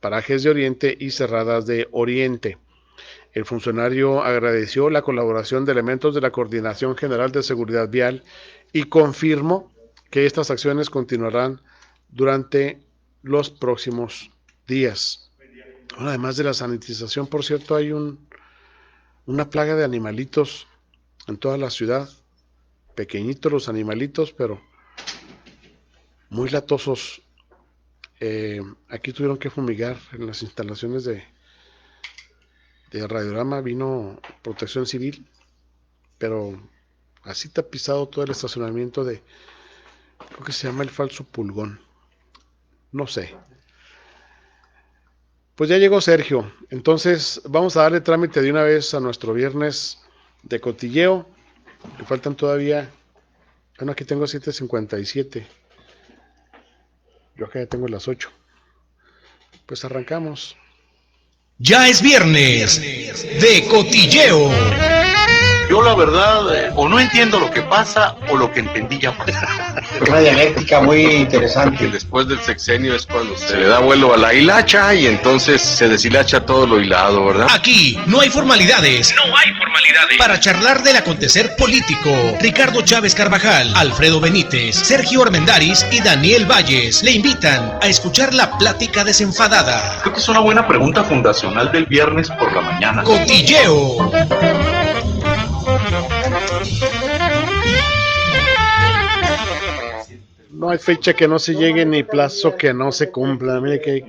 Parajes de Oriente y Cerradas de Oriente. El funcionario agradeció la colaboración de elementos de la Coordinación General de Seguridad Vial y confirmó que estas acciones continuarán durante los próximos días. Bueno, además de la sanitización, por cierto, hay una plaga de animalitos en toda la ciudad. Pequeñitos los animalitos, pero muy latosos. Aquí tuvieron que fumigar en las instalaciones de Radiorama, vino Protección Civil, pero así tapizado todo el estacionamiento creo que se llama el Falso Pulgón, no sé. Pues ya llegó Sergio, entonces vamos a darle trámite de una vez a nuestro viernes de cotilleo. Me faltan todavía, bueno, aquí tengo 7:57, yo acá ya tengo las 8. Pues arrancamos. Ya es viernes de cotilleo. Yo la verdad, o no entiendo lo que pasa, o lo que entendí ya pasó. Una dialéctica muy interesante. Después del sexenio es cuando se le da vuelo a la hilacha y entonces se deshilacha todo lo hilado, ¿verdad? Aquí no hay formalidades. No hay formalidades. Para charlar del acontecer político, Ricardo Chávez Carvajal, Alfredo Benítez, Sergio Armendáriz y Daniel Valles le invitan a escuchar la plática desenfadada. Creo que es una buena pregunta fundacional del viernes por la mañana. Cotilleo. No hay fecha que no se llegue ni plazo que no se cumpla. Mire qué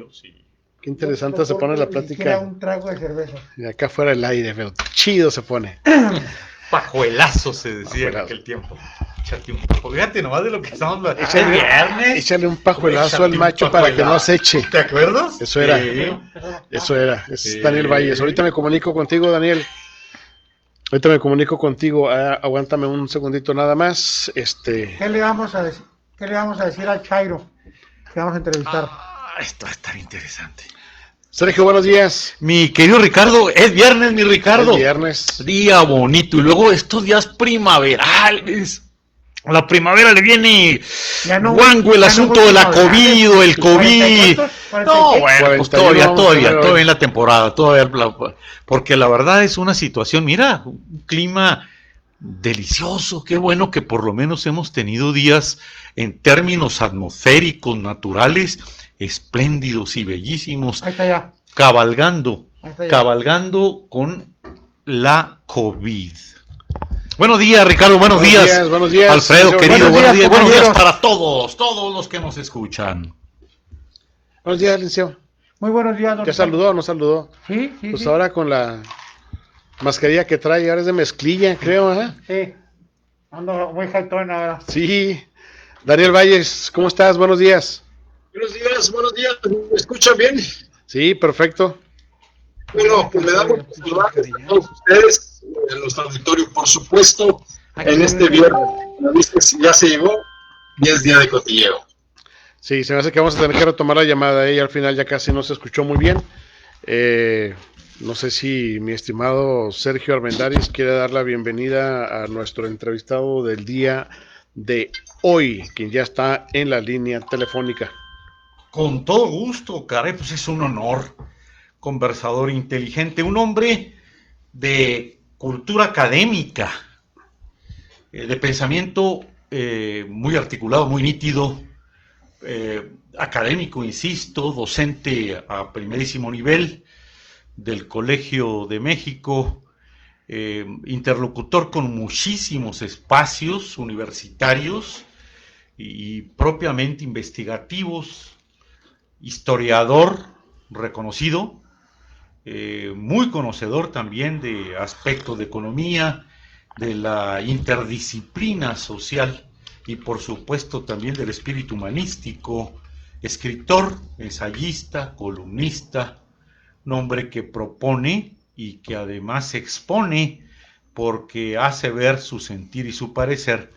interesante se pone la plática. Un trago de cerveza. Y acá fuera el aire, pero chido se pone. Pajuelazo se decía en aquel tiempo. Échate un pajo. Fíjate nomás de lo que estamos hablando. Échale un pajuelazo al macho para que no se eche. ¿Te acuerdas? Eso era. Sí. Eso era. Es Daniel Valles. Ahorita me comunico contigo, Daniel. Ahorita me comunico contigo. Aguántame un segundito nada más. ¿Qué le vamos a decir? ¿Qué le vamos a decir al Chairo que vamos a entrevistar? Esto va a estar interesante. Sergio, buenos días. Mi querido Ricardo, es viernes, mi Ricardo. Es viernes. Día bonito. Y luego estos días primaverales. A la primavera le viene guango el asunto de la COVID o el COVID. No, bueno, pues todavía en la temporada, porque la verdad es una situación, mira, un clima delicioso, qué bueno que por lo menos hemos tenido días en términos atmosféricos, naturales, espléndidos y bellísimos, Ahí está ya. cabalgando con la COVID. Buenos días, Ricardo, buenos días. Buenos días. Alfredo, Señor, querido, buenos días compañeros. para todos los que nos escuchan. Buenos días, Linceo. Muy buenos días, ¿Ya saludó o no saludó? Sí. Pues ahora con la mascarilla que trae, ahora es de mezclilla, creo, ¿eh? Sí. Ando muy jaltón ahora. Sí. Daniel Valles, ¿cómo estás? Buenos días. Buenos días, ¿me escuchan bien? Sí, perfecto. Bueno, pues me da mucho gusto a todos ustedes, en nuestro auditorio, por supuesto, en este viernes. Me dice si ya se llegó y es día de cotilleo. Sí, se me hace que vamos a tener que retomar la llamada, y al final ya casi no se escuchó muy bien. No sé si mi estimado Sergio Armendáriz quiere dar la bienvenida a nuestro entrevistado del día de hoy, quien ya está en la línea telefónica. Con todo gusto, caray, pues es un honor. Conversador inteligente, un hombre de cultura académica, de pensamiento muy articulado, muy nítido, académico, insisto, docente a primerísimo nivel del Colegio de México, interlocutor con muchísimos espacios universitarios y propiamente investigativos, historiador reconocido, muy conocedor también de aspectos de economía, de la interdisciplina social y por supuesto también del espíritu humanístico, escritor, ensayista, columnista, un hombre que propone y que además expone porque hace ver su sentir y su parecer,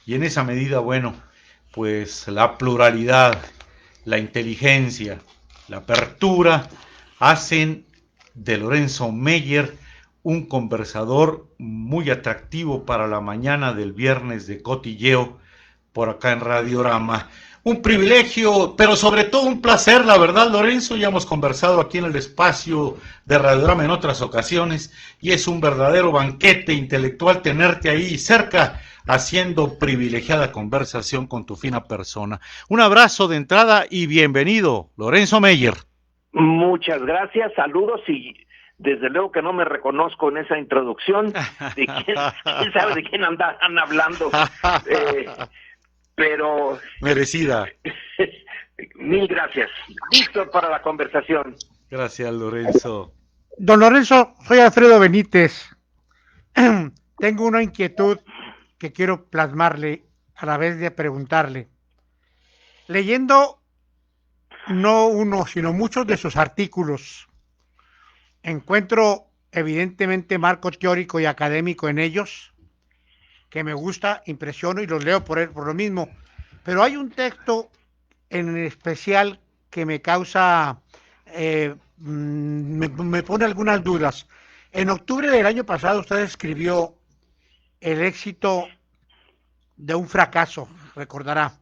y en esa medida, bueno, pues la pluralidad, la inteligencia, la apertura hacen de Lorenzo Meyer un conversador muy atractivo para la mañana del viernes de cotilleo por acá en Radiorama. Un privilegio, pero sobre todo un placer, la verdad, Lorenzo. Ya hemos conversado aquí en el espacio de Radiograma en otras ocasiones y es un verdadero banquete intelectual tenerte ahí cerca, haciendo privilegiada conversación con tu fina persona. Un abrazo de entrada y bienvenido, Lorenzo Meyer. Muchas gracias, saludos y desde luego que no me reconozco en esa introducción. ¿De quién sabe de quién andan hablando? Pero... Merecida. Mil gracias. Listo para la conversación. Gracias, Lorenzo. Don Lorenzo, soy Alfredo Benítez. Tengo una inquietud que quiero plasmarle a la vez de preguntarle. Leyendo no uno, sino muchos de sus artículos, encuentro evidentemente marco teórico y académico en ellos, que me gusta, impresiono y los leo por lo mismo. Pero hay un texto en especial que me causa, me pone algunas dudas. En octubre del año pasado usted escribió El éxito de un fracaso, recordará.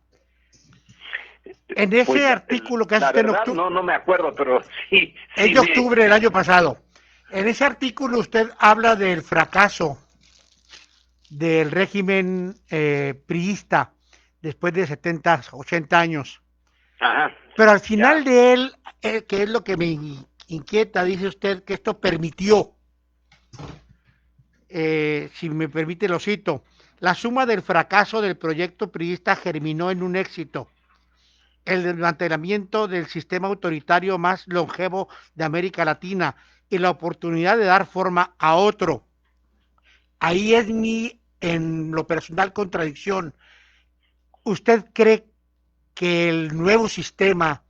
En ese Pues, artículo que hace usted en octubre... No me acuerdo, pero sí. Es de octubre del año pasado. En ese artículo usted habla del fracaso del régimen priista después de 70, 80 años. Ajá. Pero al final de él, que es lo que me inquieta, dice usted que esto permitió, si me permite lo cito, la suma del fracaso del proyecto priista germinó en un éxito, el desmantelamiento del sistema autoritario más longevo de América Latina y la oportunidad de dar forma a otro. Ahí es en lo personal, contradicción. ¿Usted cree que el nuevo sistema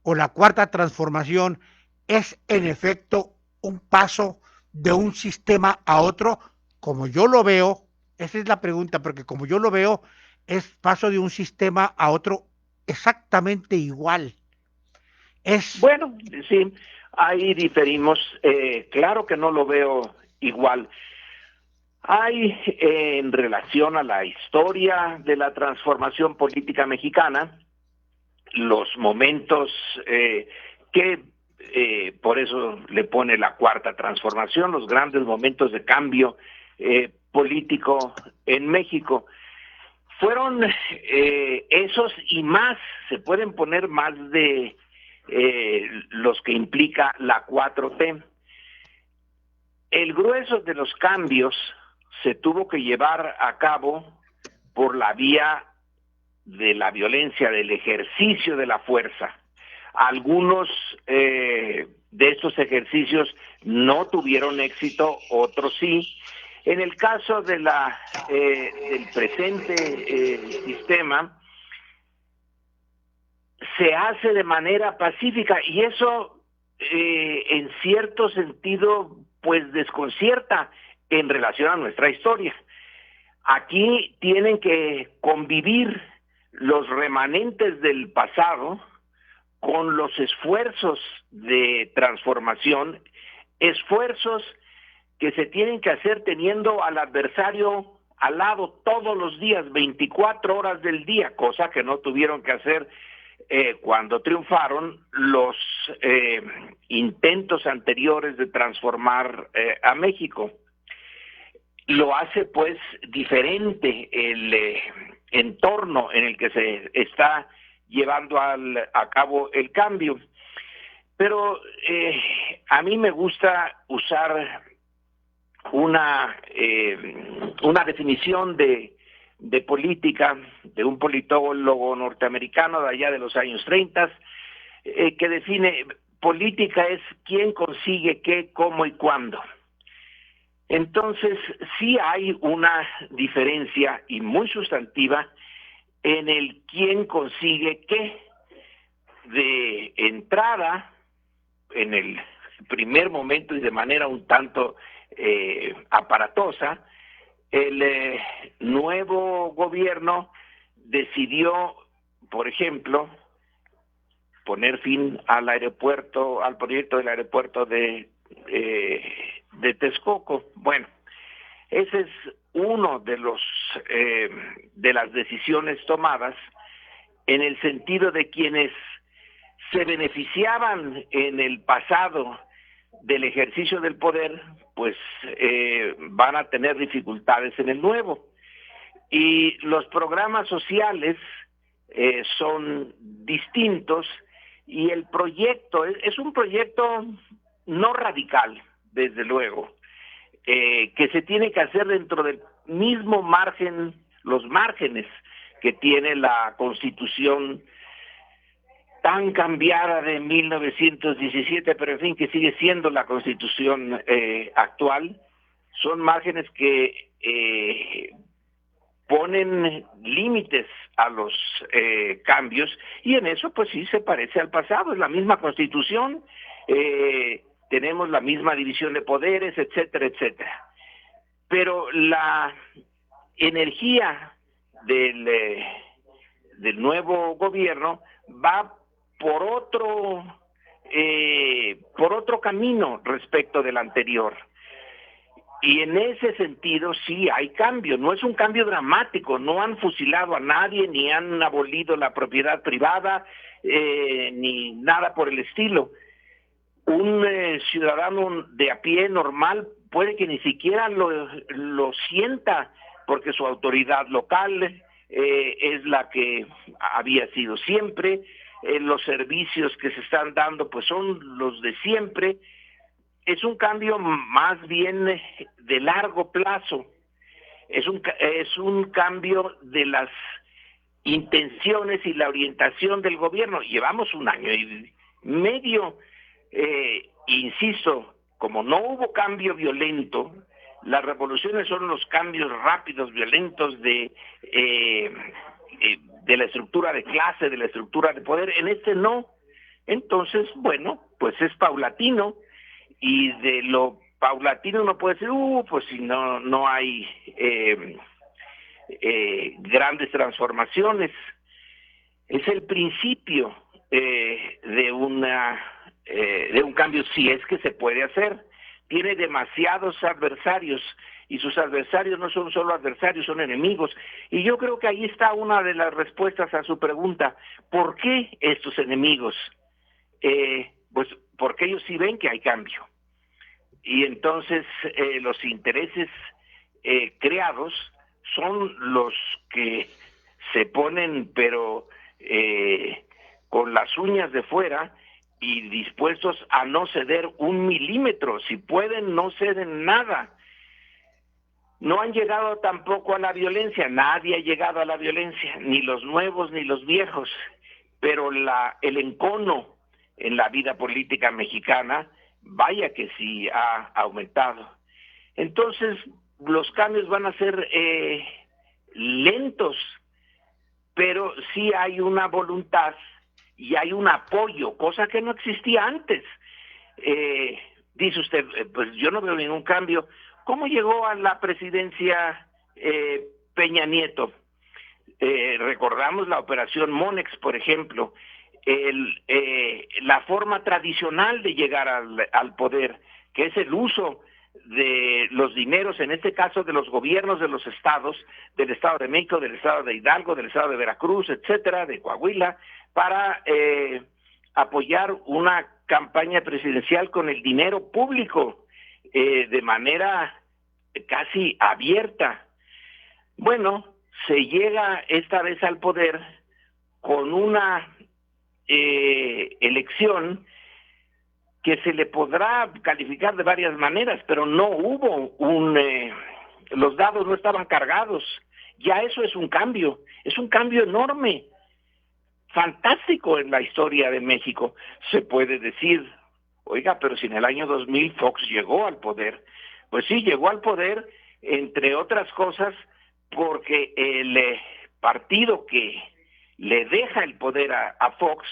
o la cuarta transformación es en efecto un paso de un sistema a otro? Como yo lo veo, esa es la pregunta, porque como yo lo veo, es paso de un sistema a otro exactamente igual. Bueno, sí, ahí diferimos. Claro que no lo veo igual. Hay, en relación a la historia de la transformación política mexicana, los momentos que por eso le pone la cuarta transformación, los grandes momentos de cambio político en México. Fueron esos y más, se pueden poner más de los que implica la 4T. El grueso de los cambios se tuvo que llevar a cabo por la vía de la violencia, del ejercicio de la fuerza. Algunos de estos ejercicios no tuvieron éxito, otros sí. En el caso de del presente sistema, se hace de manera pacífica y eso en cierto sentido pues desconcierta en relación a nuestra historia. Aquí tienen que convivir los remanentes del pasado con los esfuerzos de transformación, esfuerzos que se tienen que hacer teniendo al adversario al lado todos los días, 24 horas del día, cosa que no tuvieron que hacer cuando triunfaron los intentos anteriores de transformar a México. Lo hace pues diferente el entorno en el que se está llevando a cabo el cambio. Pero a mí me gusta usar una definición de política de un politólogo norteamericano de allá de los años 30, que define política es quién consigue qué, cómo y cuándo. Entonces, sí hay una diferencia y muy sustantiva en el quién consigue qué. De entrada, en el primer momento y de manera un tanto aparatosa, el nuevo gobierno decidió, por ejemplo, poner fin al proyecto del aeropuerto de Texcoco. Bueno, ese es uno de las decisiones tomadas en el sentido de quienes se beneficiaban en el pasado del ejercicio del poder, pues van a tener dificultades en el nuevo. Y los programas sociales son distintos, y el proyecto es un proyecto no radical, desde luego, que se tiene que hacer dentro del mismo margen, los márgenes que tiene la Constitución tan cambiada de 1917, pero en fin, que sigue siendo la Constitución actual. Son márgenes que ponen límites a los cambios, y en eso pues sí se parece al pasado. Es la misma Constitución, tenemos la misma división de poderes, etcétera, etcétera. Pero la energía del nuevo gobierno va por otro camino respecto del anterior. Y en ese sentido sí hay cambio, no es un cambio dramático, no han fusilado a nadie, ni han abolido la propiedad privada, ni nada por el estilo. Un ciudadano de a pie normal puede que ni siquiera lo sienta, porque su autoridad local es la que había sido siempre, los servicios que se están dando pues son los de siempre. Es un cambio más bien de largo plazo, es un cambio de las intenciones y la orientación del gobierno. Llevamos 1 año y medio, insisto, como no hubo cambio violento, las revoluciones son los cambios rápidos, violentos de la estructura de clase, de la estructura de poder. En este no. Entonces, bueno, pues es paulatino, y de lo paulatino uno puede decir, pues si no hay grandes transformaciones. Es el principio de un cambio, si es que se puede hacer. Tiene demasiados adversarios, y sus adversarios no son solo adversarios, son enemigos. Y yo creo que ahí está una de las respuestas a su pregunta: ¿por qué estos enemigos? Pues porque ellos sí ven que hay cambio. Y entonces los intereses creados son los que se ponen, pero con las uñas de fuera, y dispuestos a no ceder 1 milímetro. Si pueden, no ceden nada. No han llegado tampoco a la violencia, nadie ha llegado a la violencia, ni los nuevos ni los viejos, pero el encono en la vida política mexicana, vaya que sí ha aumentado. Entonces, los cambios van a ser lentos, pero sí hay una voluntad y hay un apoyo, cosa que no existía antes. Dice usted, pues yo no veo ningún cambio. ¿Cómo llegó a la presidencia Peña Nieto? Recordamos la operación Monex, por ejemplo, la forma tradicional de llegar al poder, que es el uso de los dineros, en este caso de los gobiernos de los estados, del Estado de México, del Estado de Hidalgo, del Estado de Veracruz, etcétera, de Coahuila, para apoyar una campaña presidencial con el dinero público, de manera casi abierta. Bueno, se llega esta vez al poder con una elección que se le podrá calificar de varias maneras, pero no hubo los dados no estaban cargados. Ya eso es un cambio enorme, fantástico en la historia de México. Se puede decir, oiga, pero si en el año 2000 Fox llegó al poder. Pues sí, llegó al poder, entre otras cosas, porque el partido que le deja el poder a Fox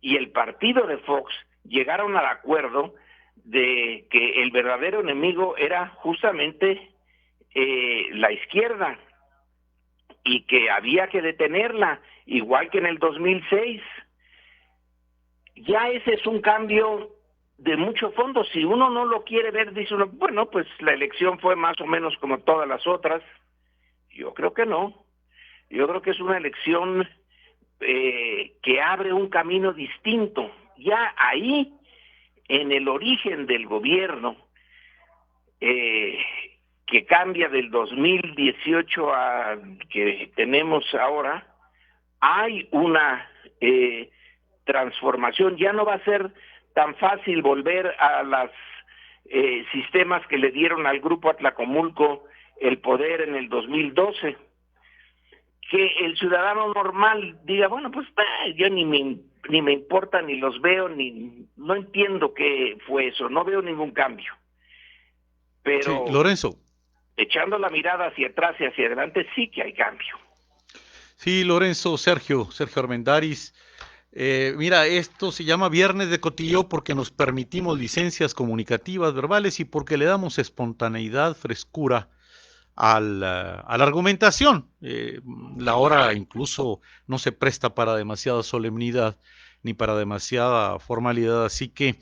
y el partido de Fox llegaron al acuerdo de que el verdadero enemigo era justamente la izquierda, y que había que detenerla, igual que en el 2006. Ya ese es un cambio de mucho fondo. Si uno no lo quiere ver, dice uno, bueno, pues la elección fue más o menos como todas las otras. Yo creo que no. Yo creo que es una elección que abre un camino distinto. Ya ahí, en el origen del gobierno, que cambia del 2018 a que tenemos ahora, hay una transformación. Ya no va a ser tan fácil volver a los sistemas que le dieron al Grupo Atlacomulco el poder en el 2012. Que el ciudadano normal diga, bueno, pues yo ni me importa, ni los veo, no entiendo qué fue eso, no veo ningún cambio. Pero sí, Lorenzo, echando la mirada hacia atrás y hacia adelante, sí que hay cambio. Sí, Lorenzo, Sergio Armendáriz. Mira, esto se llama Viernes de Cotilleo porque nos permitimos licencias comunicativas, verbales y porque le damos espontaneidad, frescura a la argumentación. La hora incluso no se presta para demasiada solemnidad ni para demasiada formalidad, así que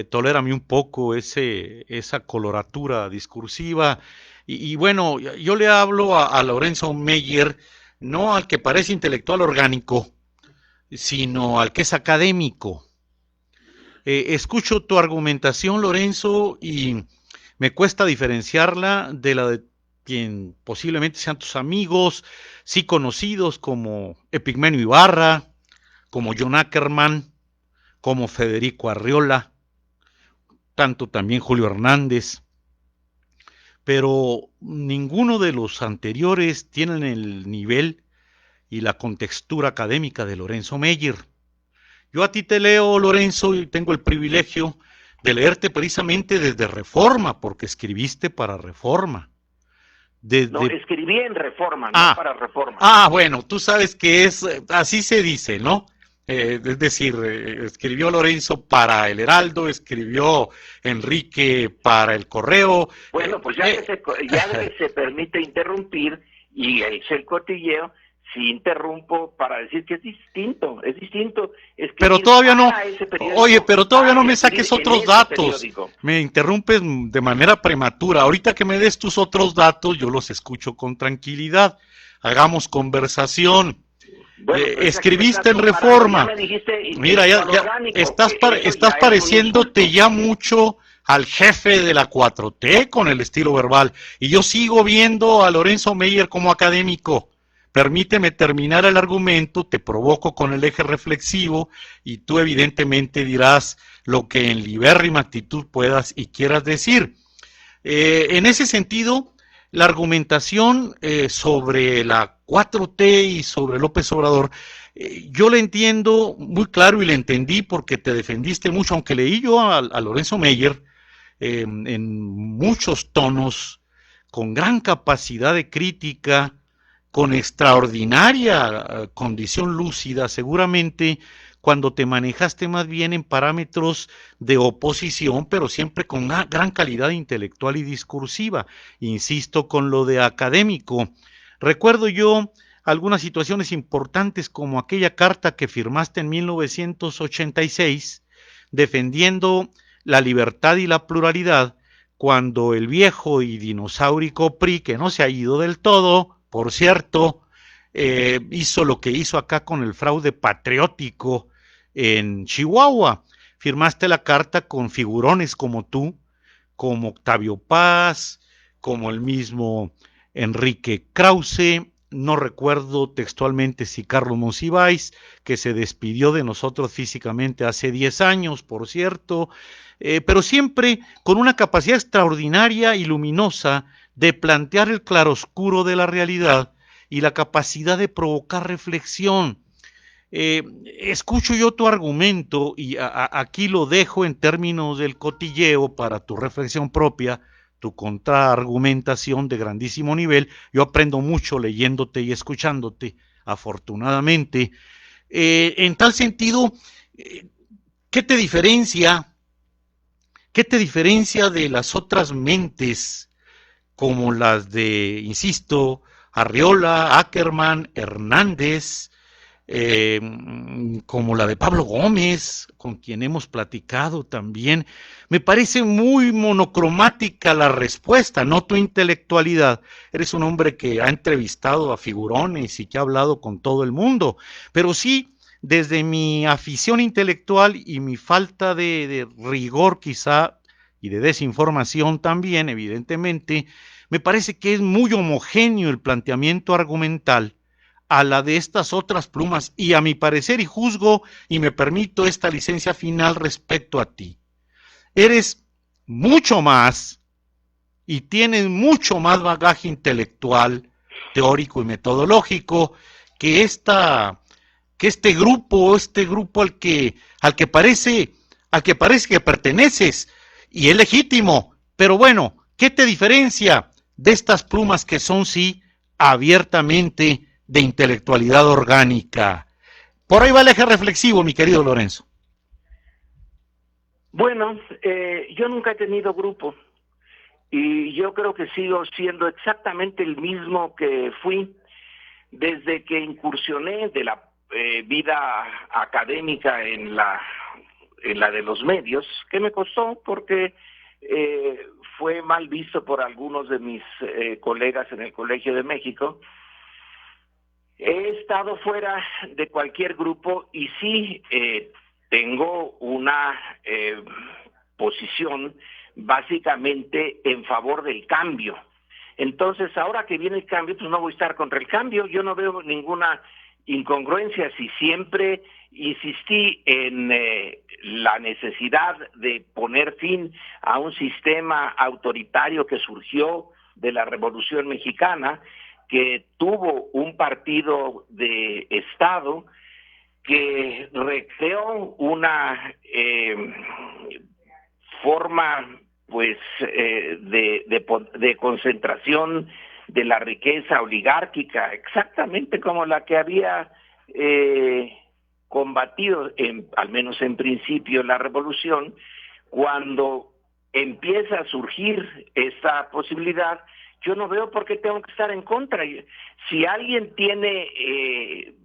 tolérame un poco esa coloratura discursiva. Y bueno, yo le hablo a Lorenzo Meyer, no al que parece intelectual orgánico, sino al que es académico. Escucho tu argumentación, Lorenzo, y me cuesta diferenciarla de la de quien posiblemente sean tus amigos, sí conocidos, como Epigmenio Ibarra, como John Ackerman, como Federico Arriola, tanto también Julio Hernández, pero ninguno de los anteriores tienen el nivel y la contextura académica de Lorenzo Meyer. Yo a ti te leo, Lorenzo, y tengo el privilegio de leerte precisamente desde Reforma, porque escribiste para Reforma. No, escribí en Reforma, no para Reforma. Bueno, tú sabes que así se dice, ¿no? Es decir, escribió Lorenzo para El Heraldo, escribió Enrique para El Correo. Bueno, pues ya que se permite interrumpir y es el cotilleo, si interrumpo para decir que es distinto. Pero todavía no, pero todavía no me saques otros datos. Me interrumpes de manera prematura. Ahorita que me des tus otros datos, yo los escucho con tranquilidad. Hagamos conversación. Bueno, escribiste en Reforma. Mira, ya estás pareciéndote ya mucho al jefe de la 4T con el estilo verbal. Y yo sigo viendo a Lorenzo Meyer como académico. Permíteme terminar el argumento, te provoco con el eje reflexivo y tú evidentemente dirás lo que en libérrima actitud puedas y quieras decir. En ese sentido, la argumentación sobre la 4T y sobre López Obrador, yo le entiendo muy claro y le entendí porque te defendiste mucho, aunque leí yo a Lorenzo Meyer en muchos tonos, con gran capacidad de crítica, con extraordinaria condición lúcida, seguramente cuando te manejaste más bien en parámetros de oposición, pero siempre con una gran calidad intelectual y discursiva. Insisto con lo de académico. Recuerdo yo algunas situaciones importantes como aquella carta que firmaste en 1986 defendiendo la libertad y la pluralidad cuando el viejo y dinosaurico PRI, que no se ha ido del todo, por cierto, hizo lo que hizo acá con el fraude patriótico en Chihuahua. Firmaste la carta con figurones como tú, como Octavio Paz, como el mismo Enrique Krause, no recuerdo textualmente si Carlos Monsiváis, que se despidió de nosotros físicamente hace 10 años, por cierto, pero siempre con una capacidad extraordinaria y luminosa de plantear el claroscuro de la realidad y la capacidad de provocar reflexión. Escucho yo tu argumento y aquí lo dejo en términos del cotilleo para tu reflexión propia, tu contraargumentación de grandísimo nivel. Yo aprendo mucho leyéndote y escuchándote, afortunadamente. En tal sentido, ¿qué te diferencia de las otras mentes como las de, insisto, Arriola, Ackerman, Hernández, como la de Pablo Gómez, con quien hemos platicado también. Me parece muy monocromática la respuesta, no tu intelectualidad. Eres un hombre que ha entrevistado a figurones y que ha hablado con todo el mundo, pero sí, desde mi afición intelectual y mi falta de rigor quizá, y de desinformación también, evidentemente, me parece que es muy homogéneo el planteamiento argumental a la de estas otras plumas, y a mi parecer, y juzgo y me permito esta licencia final respecto a ti. Eres mucho más y tienes mucho más bagaje intelectual, teórico y metodológico que este grupo al que parece que perteneces, y es legítimo, pero bueno, ¿qué te diferencia de estas plumas que son sí abiertamente de intelectualidad orgánica? Por ahí va el eje reflexivo, mi querido Lorenzo. Bueno, yo nunca he tenido grupo y yo creo que sigo siendo exactamente el mismo que fui desde que incursioné de la vida académica en la de los medios, que me costó porque fue mal visto por algunos de mis colegas en el Colegio de México. He estado fuera de cualquier grupo y sí tengo una posición básicamente en favor del cambio. Entonces, ahora que viene el cambio, pues no voy a estar contra el cambio. Yo no veo ninguna incongruencia. Si siempre insistí en la necesidad de poner fin a un sistema autoritario que surgió de la Revolución Mexicana, que tuvo un partido de Estado, que recreó una forma pues de concentración de la riqueza oligárquica, exactamente como la que había combatido, al menos en principio, la revolución. Cuando empieza a surgir esta posibilidad, yo no veo por qué tengo que estar en contra. Si alguien tiene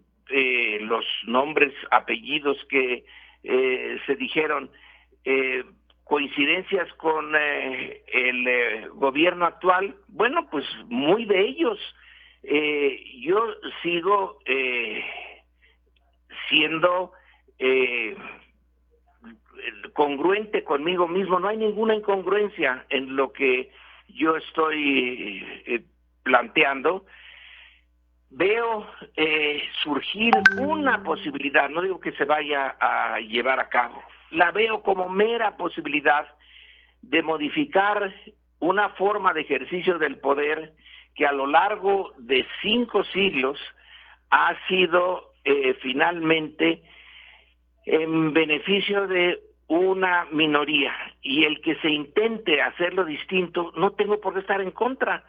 los nombres, apellidos que se dijeron, coincidencias con el gobierno actual, bueno, pues muy de ellos. Yo sigo siendo congruente conmigo mismo. No hay ninguna incongruencia en lo que yo estoy planteando. Veo surgir una posibilidad, no digo que se vaya a llevar a cabo, la veo como mera posibilidad de modificar una forma de ejercicio del poder que a lo largo de 5 siglos ha sido finalmente en beneficio de una minoría, y el que se intente hacerlo distinto, no tengo por qué estar en contra.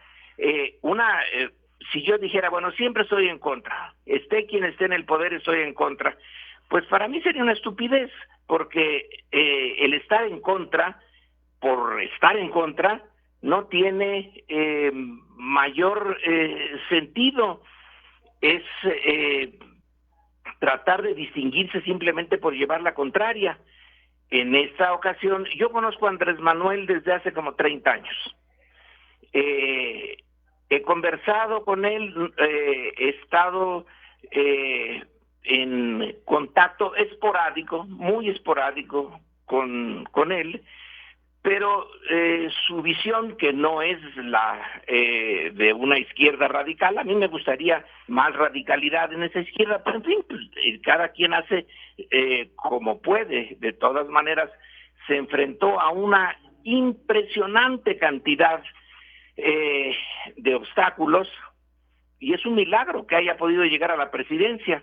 Si yo dijera, bueno, siempre estoy en contra, esté quien esté en el poder, estoy en contra, pues para mí sería una estupidez, porque el estar en contra, por estar en contra, no tiene mayor sentido. Es tratar de distinguirse simplemente por llevar la contraria. En esta ocasión, yo conozco a Andrés Manuel desde hace como 30 años. He conversado con él, he estado en contacto esporádico, muy esporádico con él, pero su visión, que no es la de una izquierda radical, a mí me gustaría más radicalidad en esa izquierda, pero en fin, pues, cada quien hace como puede. De todas maneras, se enfrentó a una impresionante cantidad de obstáculos, y es un milagro que haya podido llegar a la presidencia.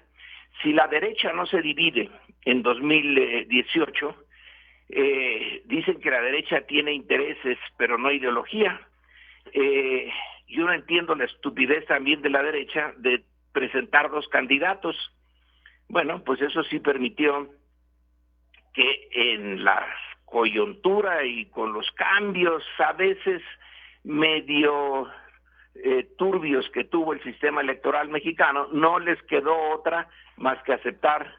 Si la derecha no se divide en 2018, dicen que la derecha tiene intereses, pero no ideología. Yo no entiendo la estupidez también de la derecha de presentar 2 candidatos. Bueno, pues eso sí permitió que en la coyuntura y con los cambios a veces medio turbios que tuvo el sistema electoral mexicano, no les quedó otra más que aceptar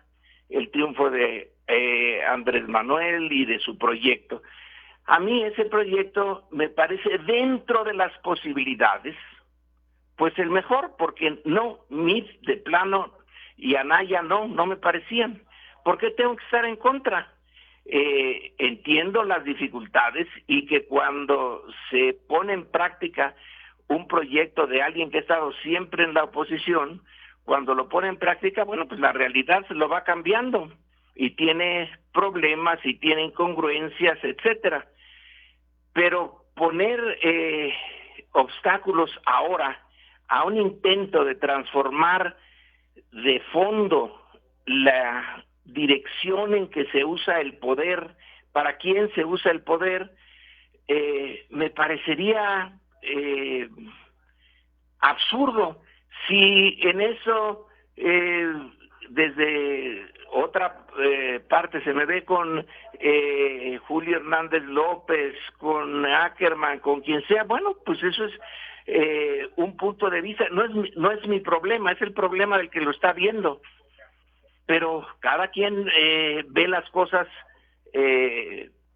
el triunfo de Andrés Manuel y de su proyecto. A mí ese proyecto me parece, dentro de las posibilidades, pues el mejor, porque no, Mid de plano y Anaya no me parecían. ¿Por qué tengo que estar en contra? Entiendo las dificultades y que cuando se pone en práctica un proyecto de alguien que ha estado siempre en la oposición, cuando lo pone en práctica, bueno, pues la realidad se lo va cambiando y tiene problemas y tiene incongruencias, etcétera. Pero poner obstáculos ahora a un intento de transformar de fondo la dirección en que se usa el poder, para quién se usa el poder, me parecería absurdo. Si en eso desde otra parte se me ve con Julio Hernández López, con Ackerman, con quien sea, bueno, pues eso es un punto de vista, no es mi problema, es el problema del que lo está viendo. Pero cada quien ve las cosas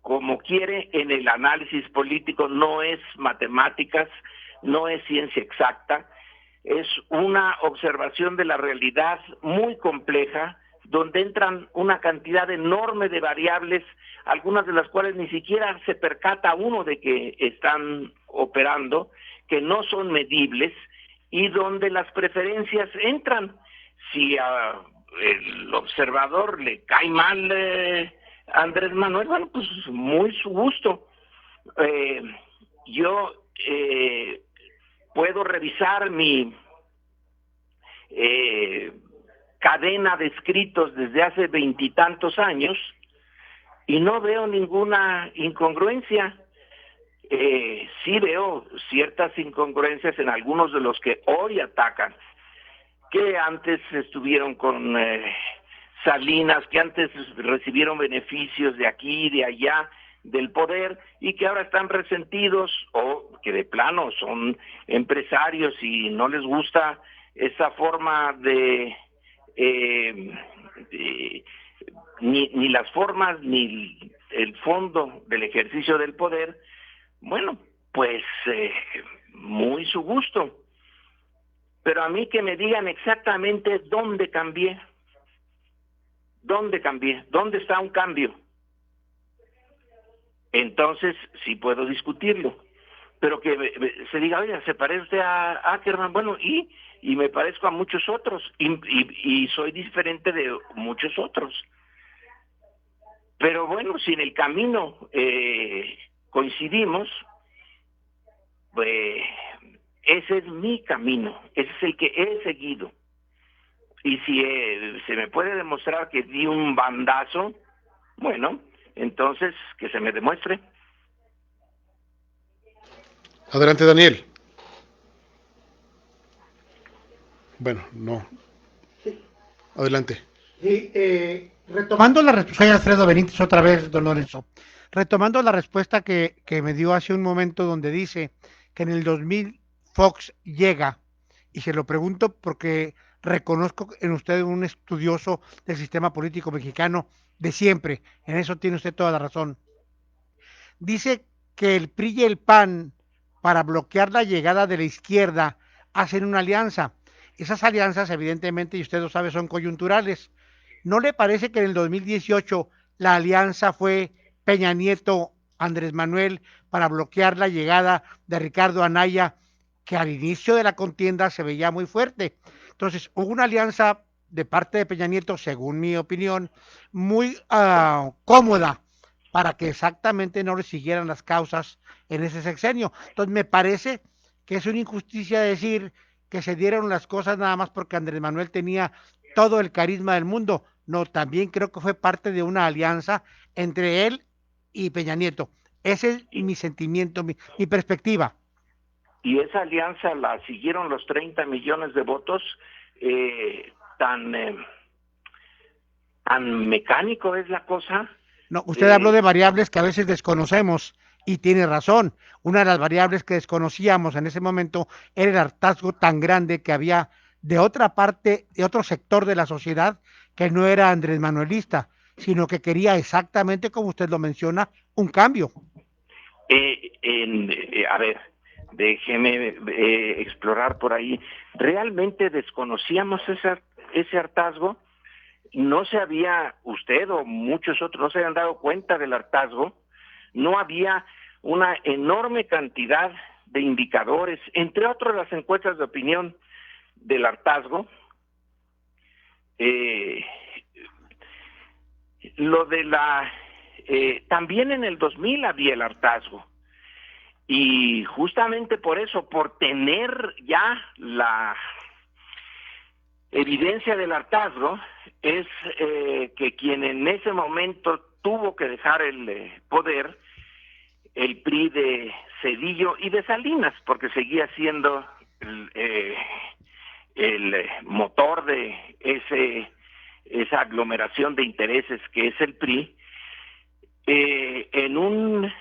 como quiere. En el análisis político no es matemáticas, no es ciencia exacta, es una observación de la realidad muy compleja, donde entran una cantidad enorme de variables, algunas de las cuales ni siquiera se percata uno de que están operando, que no son medibles, y donde las preferencias entran. Si el observador le cae mal Andrés Manuel, bueno, pues muy su gusto. Yo puedo revisar mi cadena de escritos desde hace 20 y tantos años y no veo ninguna incongruencia. Sí veo ciertas incongruencias en algunos de los que hoy atacan, que antes estuvieron con Salinas, que antes recibieron beneficios de aquí y de allá del poder y que ahora están resentidos, o que de plano son empresarios y no les gusta esa forma ni las formas ni el fondo del ejercicio del poder. Bueno, pues muy su gusto. Pero a mí que me digan exactamente dónde cambié, dónde está un cambio. Entonces sí puedo discutirlo. Pero que se diga, oye, se parece usted a Ackerman, bueno, y me parezco a muchos otros, y soy diferente de muchos otros. Pero bueno, si en el camino coincidimos, pues ese es mi camino, ese es el que he seguido. Y si se me puede demostrar que di un bandazo, bueno, entonces que se me demuestre. Adelante, Daniel. Bueno, no. Adelante. Sí, retomando la respuesta, soy Alfredo Benítez otra vez, don Lorenzo. Retomando la respuesta que me dio hace un momento donde dice que en el 2000 Fox llega, y se lo pregunto porque reconozco en usted un estudioso del sistema político mexicano de siempre, en eso tiene usted toda la razón. Dice que el PRI y el PAN, para bloquear la llegada de la izquierda, hacen una alianza. Esas alianzas, evidentemente, y usted lo sabe, son coyunturales. ¿No le parece que en el 2018 la alianza fue Peña Nieto, Andrés Manuel, para bloquear la llegada de Ricardo Anaya, que al inicio de la contienda se veía muy fuerte? Entonces, hubo una alianza de parte de Peña Nieto, según mi opinión, muy cómoda para que exactamente no le siguieran las causas en ese sexenio. Entonces, me parece que es una injusticia decir que se dieron las cosas nada más porque Andrés Manuel tenía todo el carisma del mundo. No, también creo que fue parte de una alianza entre él y Peña Nieto. Ese es mi sentimiento, mi perspectiva. Y esa alianza la siguieron los 30 millones de votos, tan mecánico es la cosa. No, usted habló de variables que a veces desconocemos Y tiene razón, una de las variables que desconocíamos en ese momento era el hartazgo tan grande que había de otra parte, de otro sector de la sociedad que no era Andrés Manuelista, sino que quería exactamente como usted lo menciona, un cambio. A ver, déjeme explorar por ahí. ¿Realmente desconocíamos ese hartazgo? No se había, usted o muchos otros no se habían dado cuenta del hartazgo. No había una enorme cantidad de indicadores, entre otros las encuestas de opinión del hartazgo. También en el 2000 había el hartazgo. Y justamente por eso, por tener ya la evidencia del hartazgo, es que quien en ese momento tuvo que dejar el poder, el PRI de Zedillo y de Salinas, porque seguía siendo el motor de esa aglomeración de intereses que es el PRI, en una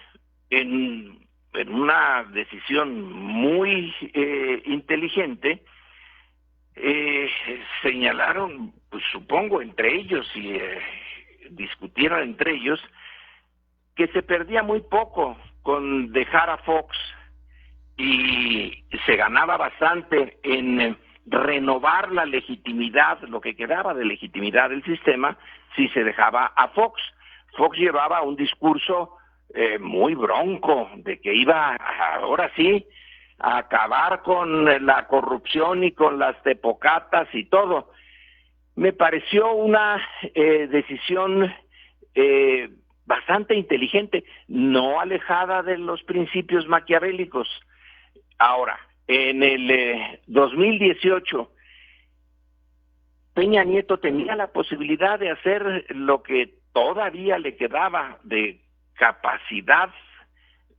decisión muy inteligente, señalaron, pues supongo entre ellos y discutieron entre ellos, que se perdía muy poco con dejar a Fox y se ganaba bastante en renovar la legitimidad, lo que quedaba de legitimidad del sistema, si se dejaba a Fox. Fox llevaba un discurso muy bronco de que iba ahora sí a acabar con la corrupción y con las tepocatas y todo. Me pareció una decisión bastante inteligente, no alejada de los principios maquiavélicos. Ahora, en el 2018, Peña Nieto tenía la posibilidad de hacer lo que todavía le quedaba de capacidad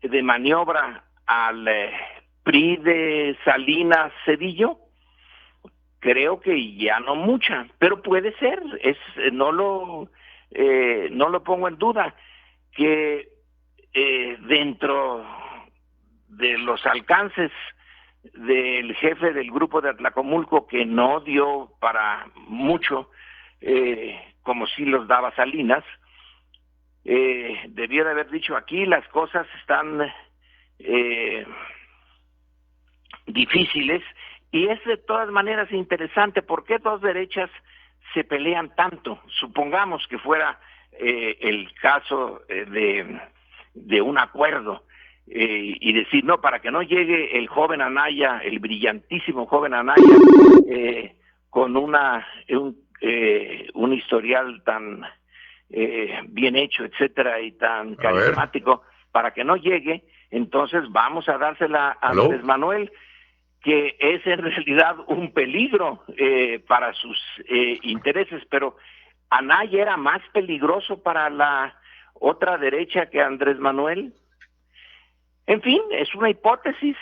de maniobra al PRI de Salinas Zedillo. Creo que ya no mucha, pero puede ser, no lo pongo en duda, que dentro de los alcances del jefe del grupo de Atlacomulco, que no dio para mucho, como sí los daba Salinas, debió de haber dicho: aquí las cosas están difíciles. Y es de todas maneras interesante, ¿por qué dos derechas se pelean tanto? Supongamos que fuera el caso de un acuerdo, y decir, no, para que no llegue el joven Anaya, el brillantísimo joven Anaya, con un historial tan bien hecho, etcétera, y tan carismático, para que no llegue, entonces vamos a dársela a Andrés Manuel, que es en realidad un peligro para sus intereses, pero Anaya era más peligroso para la otra derecha que Andrés Manuel. En fin, es una hipótesis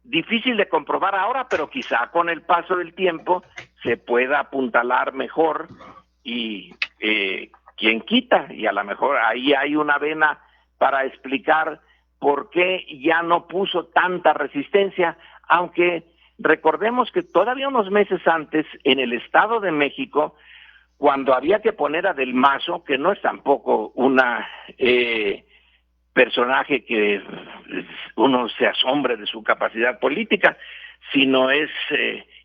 difícil de comprobar ahora, pero quizá con el paso del tiempo se pueda apuntalar mejor y quién quita, y a lo mejor ahí hay una vena para explicar por qué ya no puso tanta resistencia, aunque recordemos que todavía unos meses antes en el Estado de México, cuando había que poner a Del Mazo, que no es tampoco una personaje que uno se asombre de su capacidad política, sino es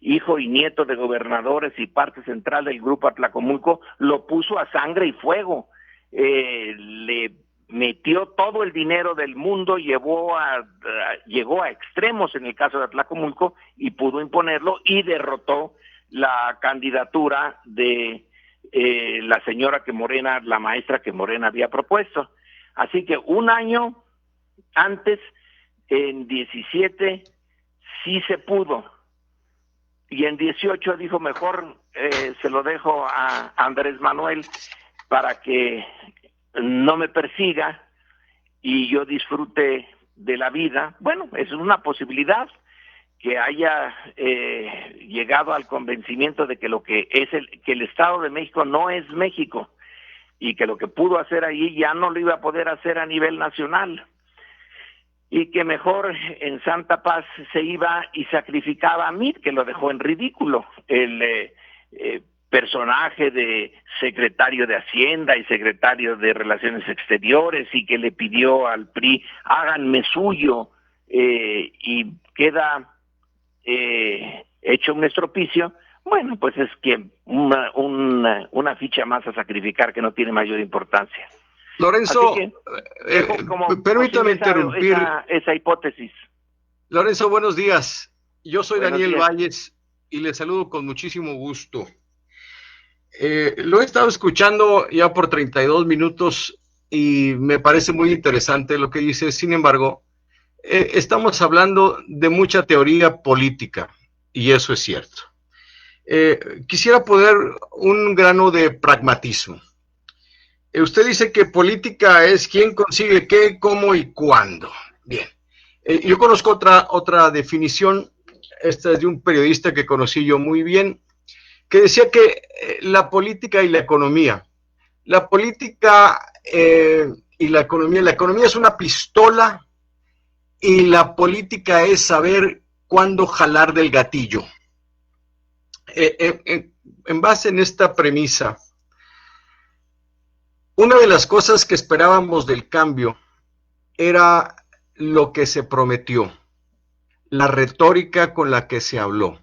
hijo y nieto de gobernadores y parte central del grupo Atlacomulco, lo puso a sangre y fuego, le metió todo el dinero del mundo, llegó a extremos en el caso de Atlacomulco y pudo imponerlo y derrotó la candidatura de la señora la maestra que Morena había propuesto. Así que un año antes, en 17, sí se pudo. Y en 18 dijo, mejor se lo dejo a Andrés Manuel para que no me persiga y yo disfrute de la vida. Bueno, es una posibilidad que haya llegado al convencimiento de que lo que es que el Estado de México no es México, y que lo que pudo hacer ahí ya no lo iba a poder hacer a nivel nacional, y que mejor en Santa Paz se iba y sacrificaba a Meade, que lo dejó en ridículo, el personaje de secretario de Hacienda y secretario de Relaciones Exteriores, y que le pidió al PRI, háganme suyo, y queda hecho un estropicio. Bueno, pues es que una ficha más a sacrificar que no tiene mayor importancia. Lorenzo, permítame interrumpir. Esa hipótesis. Lorenzo, buenos días. Yo soy Buenos Daniel días. Valles y le saludo con muchísimo gusto. Lo he estado escuchando ya por 32 minutos y me parece muy interesante lo que dice. Sin embargo, estamos hablando de mucha teoría política y eso es cierto. Quisiera poner un grano de pragmatismo. Usted dice que política es quién consigue qué, cómo y cuándo. Bien. Yo conozco otra definición. Esta es de un periodista que conocí yo muy bien, que decía que la política y la política y la economía es una pistola y la política es saber cuándo jalar del gatillo. En base en esta premisa, una de las cosas que esperábamos del cambio era lo que se prometió, la retórica con la que se habló,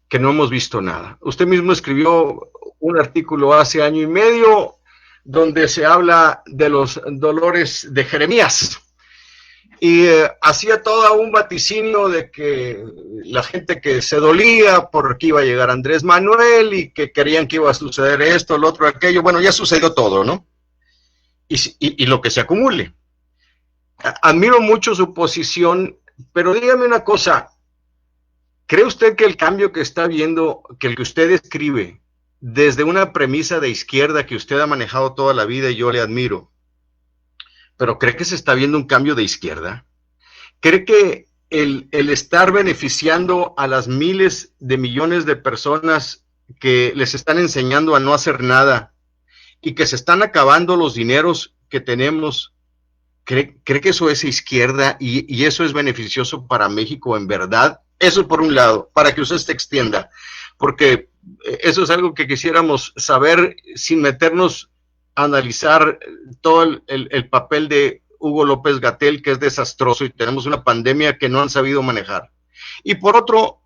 que no hemos visto nada. Usted mismo escribió un artículo hace año y medio donde se habla de los dolores de Jeremías y hacía todo un vaticinio de que la gente que se dolía porque iba a llegar Andrés Manuel y que querían que iba a suceder esto, lo otro, aquello. Bueno, ya sucedió todo, ¿no? Y lo que se acumule. Admiro mucho su posición, pero dígame una cosa, ¿cree usted que el cambio que está viendo, que el que usted escribe, desde una premisa de izquierda que usted ha manejado toda la vida y yo le admiro, pero cree que se está viendo un cambio de izquierda? ¿Cree que el estar beneficiando a las miles de millones de personas que les están enseñando a no hacer nada y que se están acabando los dineros que tenemos, cree que eso es izquierda y eso es beneficioso para México en verdad? Eso por un lado, para que usted se extienda, porque eso es algo que quisiéramos saber sin meternos a analizar todo el papel de Hugo López-Gatell, que es desastroso, y tenemos una pandemia que no han sabido manejar. Y por otro,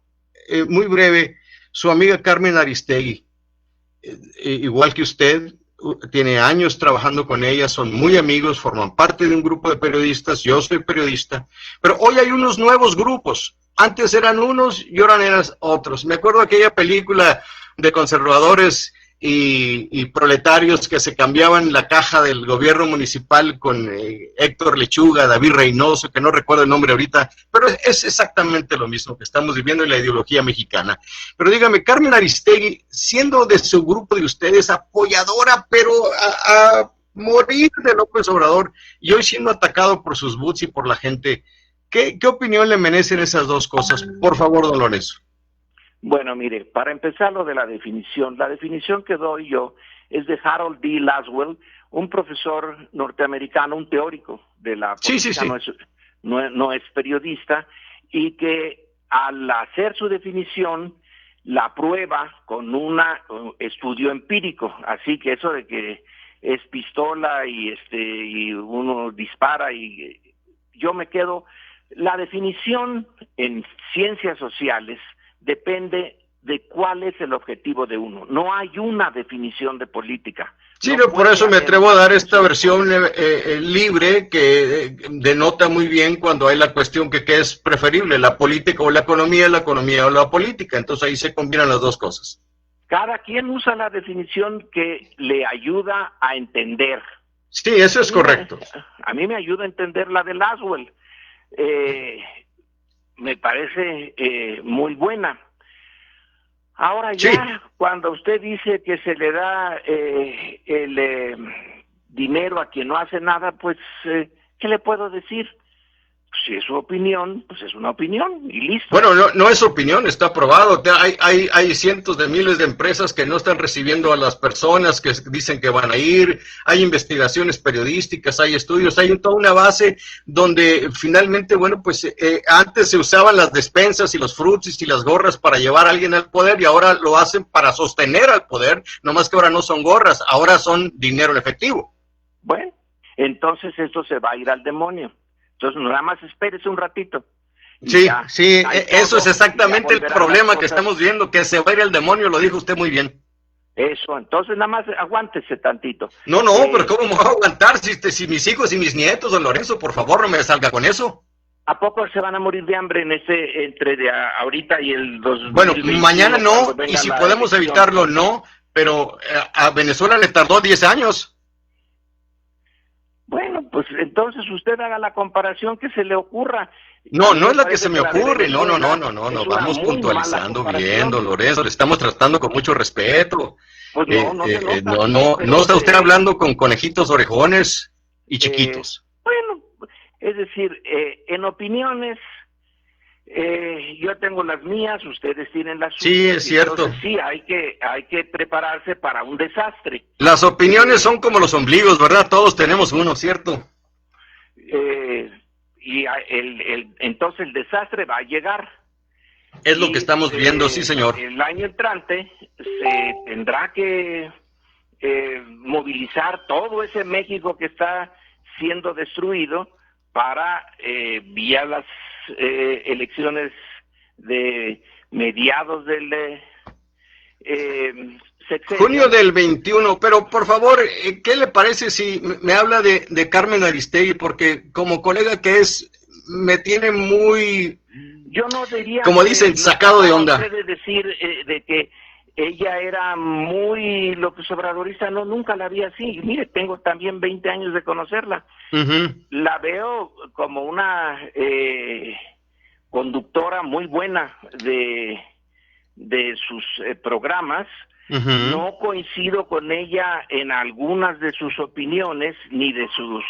muy breve, su amiga Carmen Aristegui, igual que usted, tiene años trabajando con ella, son muy amigos, forman parte de un grupo de periodistas, yo soy periodista, pero hoy hay unos nuevos grupos. Antes eran unos y ahora eran otros. Me acuerdo de aquella película de conservadores y proletarios que se cambiaban la caja del gobierno municipal con Héctor Lechuga, David Reynoso, que no recuerdo el nombre ahorita, pero es exactamente lo mismo que estamos viviendo en la ideología mexicana. Pero dígame, Carmen Aristegui, siendo de su grupo de ustedes apoyadora, pero a morir de López Obrador, y hoy siendo atacado por sus bots y por la gente, ¿qué opinión le merecen esas dos cosas? Por favor, don Lorenzo. Bueno, mire, para empezar lo de la definición que doy yo es de Harold D. Laswell, un profesor norteamericano, un teórico de la política, sí. No es periodista, y que al hacer su definición la prueba con un estudio empírico, así que eso de que es pistola y uno dispara y yo me quedo, la definición en ciencias sociales depende de cuál es el objetivo de uno. No hay una definición de política. Sí, no, por eso me atrevo a dar esta versión libre que denota muy bien cuando hay la cuestión que qué es preferible, la política o la economía o la política. Entonces ahí se combinan las dos cosas. Cada quien usa la definición que le ayuda a entender. Sí, eso es correcto. A mí me ayuda a entender la de Laswell. Me parece muy buena. Ahora ya, sí, cuando usted dice que se le da el dinero a quien no hace nada, pues, ¿qué le puedo decir? Si es su opinión, pues es una opinión y listo. Bueno, no es opinión, está aprobado. Hay cientos de miles de empresas que no están recibiendo a las personas que dicen que van a ir. Hay investigaciones periodísticas, hay estudios, hay toda una base donde finalmente, bueno, pues antes se usaban las despensas y los frutis y las gorras para llevar a alguien al poder y ahora lo hacen para sostener al poder, nomás que ahora no son gorras, ahora son dinero en efectivo. Bueno, entonces esto se va a ir al demonio. Entonces, nada más espérese un ratito. Sí, eso es exactamente el problema que estamos viendo, que se va a ir el demonio, lo dijo usted muy bien. Eso, entonces nada más aguántese tantito. No, pero ¿cómo me voy a aguantar si mis hijos y mis nietos, don Lorenzo, por favor, no me salga con eso? ¿A poco se van a morir de hambre en entre ahorita y el 2021? Bueno, mañana no, y si podemos evitarlo, no, pero a Venezuela le tardó 10 años. Bueno, pues entonces usted haga la comparación que se le ocurra. No es la que se me ocurre, no, vamos puntualizando bien, don Lorenzo, le estamos tratando con mucho respeto. Pues no está usted hablando con conejitos orejones y chiquitos. Bueno, es decir, en opiniones, yo tengo las mías, ustedes tienen las suyas. Sí, es cierto. Entonces, sí, hay que prepararse para un desastre. Las opiniones son como los ombligos, ¿verdad? Todos tenemos uno, ¿cierto? Y entonces el desastre va a llegar. Es lo que estamos viendo, sí, señor. El año entrante se tendrá que movilizar todo ese México que está siendo destruido para vía las elecciones de mediados del sexenio. Junio del 21, pero por favor, ¿qué le parece si me habla de Carmen Aristegui? Porque como colega que es, me tiene muy, yo no diría, como dicen, sacado de onda. De decir de que ella era muy López Obradorista, no, nunca la vi así. Mire, tengo también 20 años de conocerla. La veo como una conductora muy buena de sus programas. No coincido con ella en algunas de sus opiniones ni de sus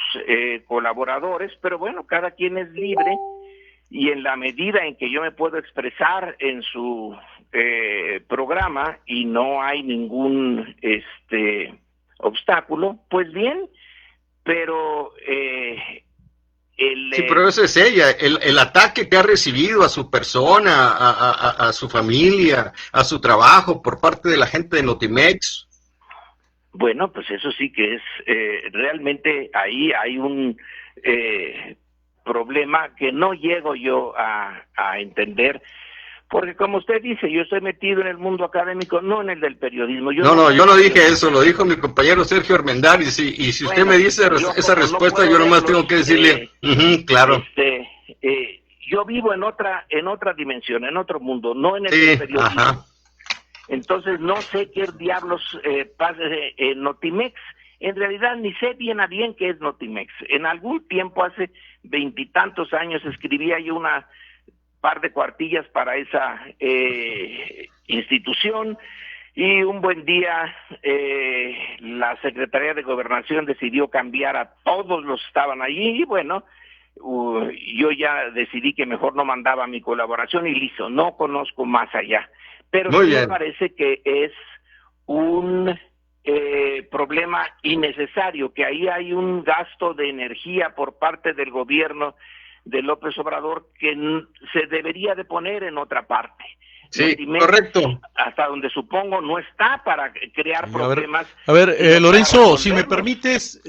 colaboradores, pero bueno, cada quien es libre y en la medida en que yo me puedo expresar en su programa y no hay ningún obstáculo, pues bien, pero sí, pero esa es ella, el ataque que ha recibido a su persona, a su familia, a su trabajo por parte de la gente de Notimex. Bueno, pues eso sí que es, realmente ahí hay un problema que no llego yo a entender, porque como usted dice, yo estoy metido en el mundo académico, no en el del periodismo. Yo no dije eso, lo dijo mi compañero Sergio Armendáriz, y si usted me dice esa respuesta, yo nomás tengo que decirle, claro. Yo vivo en otra dimensión, en otro mundo, no en el del periodismo. Ajá. Entonces no sé qué diablos pasa en Notimex. En realidad ni sé bien a bien qué es Notimex. En algún tiempo, hace 20 y tantos años, escribía yo una par de cuartillas para esa institución y un buen día la Secretaría de Gobernación decidió cambiar a todos los que estaban allí y bueno, yo ya decidí que mejor no mandaba mi colaboración y listo, no conozco más allá. Pero sí me parece que es un problema innecesario, que ahí hay un gasto de energía por parte del gobierno de López Obrador que se debería de poner en otra parte. Sí, Notimex, correcto. Hasta donde supongo no está para crear problemas. A ver, Lorenzo, si me permites,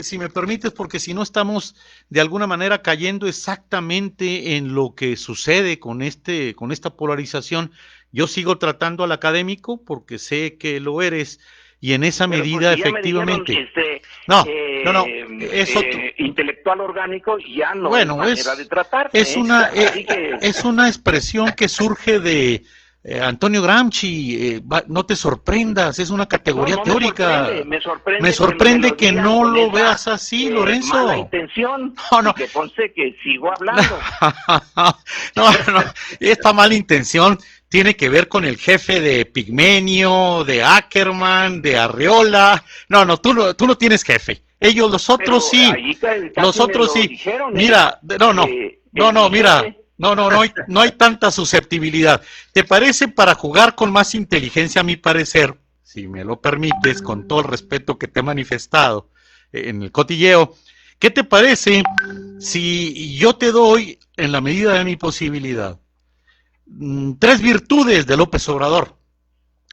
porque si no estamos de alguna manera cayendo exactamente en lo que sucede con esta polarización. Yo sigo tratando al académico porque sé que lo eres. Y en esa medida, efectivamente. Intelectual orgánico ya no es manera de tratarte. Es una expresión que surge de Antonio Gramsci. No te sorprendas, es una categoría teórica. Me sorprende que no lo veas así, Lorenzo. Mala intención. Que conste que sigo hablando. Esta mala intención tiene que ver con el jefe de Pigmenio, de Ackerman, de Arreola. Tú no tienes jefe. Los otros sí. Los otros sí. Dijeron, mira, Mira, no hay tanta susceptibilidad. ¿Te parece, para jugar con más inteligencia, a mi parecer, si me lo permites, con todo el respeto que te he manifestado en el cotilleo, qué te parece si yo te doy, en la medida de mi posibilidad, 3 virtudes de López Obrador?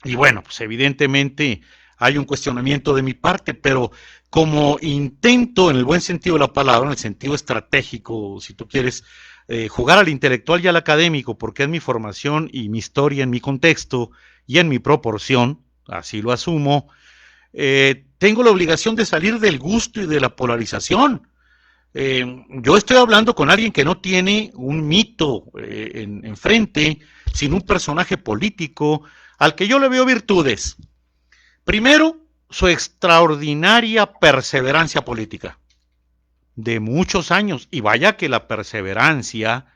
Y bueno, pues evidentemente hay un cuestionamiento de mi parte, pero como intento, en el buen sentido de la palabra, en el sentido estratégico, si tú quieres, jugar al intelectual y al académico, porque es mi formación y mi historia en mi contexto y en mi proporción, así lo asumo, tengo la obligación de salir del gusto y de la polarización. Yo estoy hablando con alguien que no tiene un mito enfrente, sino un personaje político al que yo le veo virtudes. Primero, su extraordinaria perseverancia política de muchos años, y vaya que la perseverancia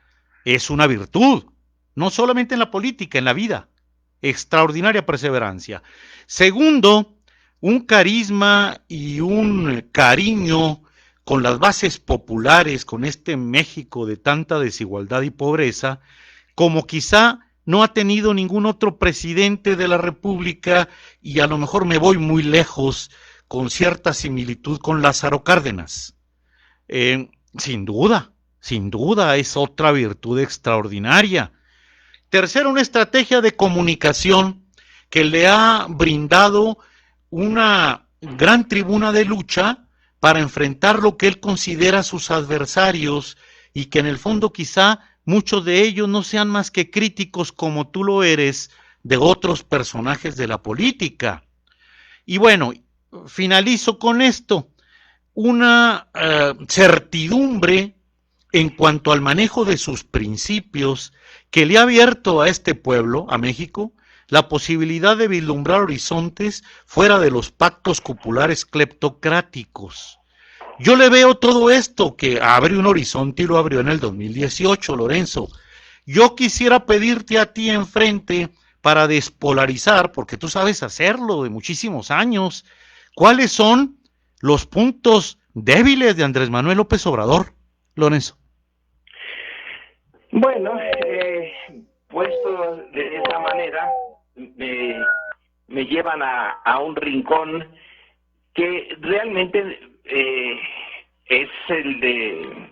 es una virtud, no solamente en la política, en la vida. Extraordinaria perseverancia. Segundo, un carisma y un cariño con las bases populares, con este México de tanta desigualdad y pobreza, como quizá no ha tenido ningún otro presidente de la República, y a lo mejor me voy muy lejos, con cierta similitud con Lázaro Cárdenas. Sin duda, es otra virtud extraordinaria. Tercero, una estrategia de comunicación que le ha brindado una gran tribuna de lucha para enfrentar lo que él considera sus adversarios, y que en el fondo quizá muchos de ellos no sean más que críticos, como tú lo eres, de otros personajes de la política. Y bueno, finalizo con esto, una certidumbre en cuanto al manejo de sus principios, que le ha abierto a este pueblo, a México, la posibilidad de vislumbrar horizontes fuera de los pactos cupulares cleptocráticos. Yo le veo todo esto, que abre un horizonte, y lo abrió en el 2018, Lorenzo. Yo quisiera pedirte a ti enfrente, para despolarizar, porque tú sabes hacerlo de muchísimos años, ¿cuáles son los puntos débiles de Andrés Manuel López Obrador, Lorenzo? Bueno, puesto de esa manera, me llevan a un rincón que realmente es el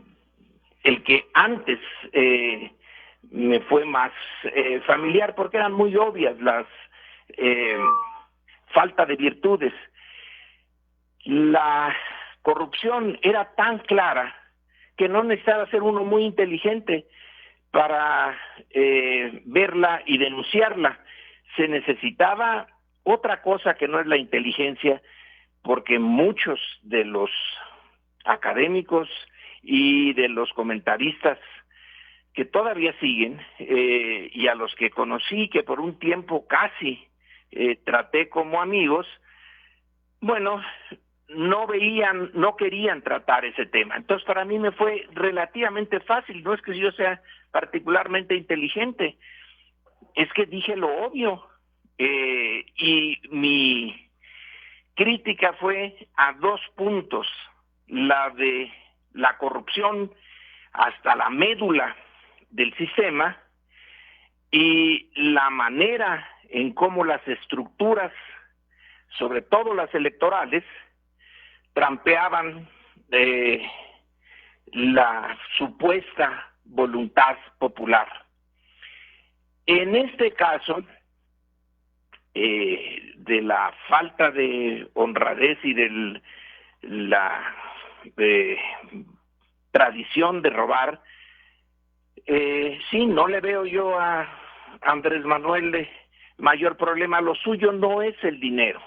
que antes me fue más familiar, porque eran muy obvias las falta de virtudes. La corrupción era tan clara que no necesitaba ser uno muy inteligente para verla y denunciarla. Se necesitaba otra cosa que no es la inteligencia, porque muchos de los académicos y de los comentaristas que todavía siguen, y a los que conocí, que por un tiempo casi traté como amigos, bueno, no querían tratar ese tema. Entonces para mí me fue relativamente fácil. No es que yo sea particularmente inteligente, es que dije lo obvio, y mi crítica fue a 2 puntos: la de la corrupción hasta la médula del sistema, y la manera en cómo las estructuras, sobre todo las electorales, trampeaban la supuesta voluntad popular. En este caso, de la falta de honradez y de la tradición de robar, sí, no le veo yo a Andrés Manuel de mayor problema. Lo suyo no es el dinero.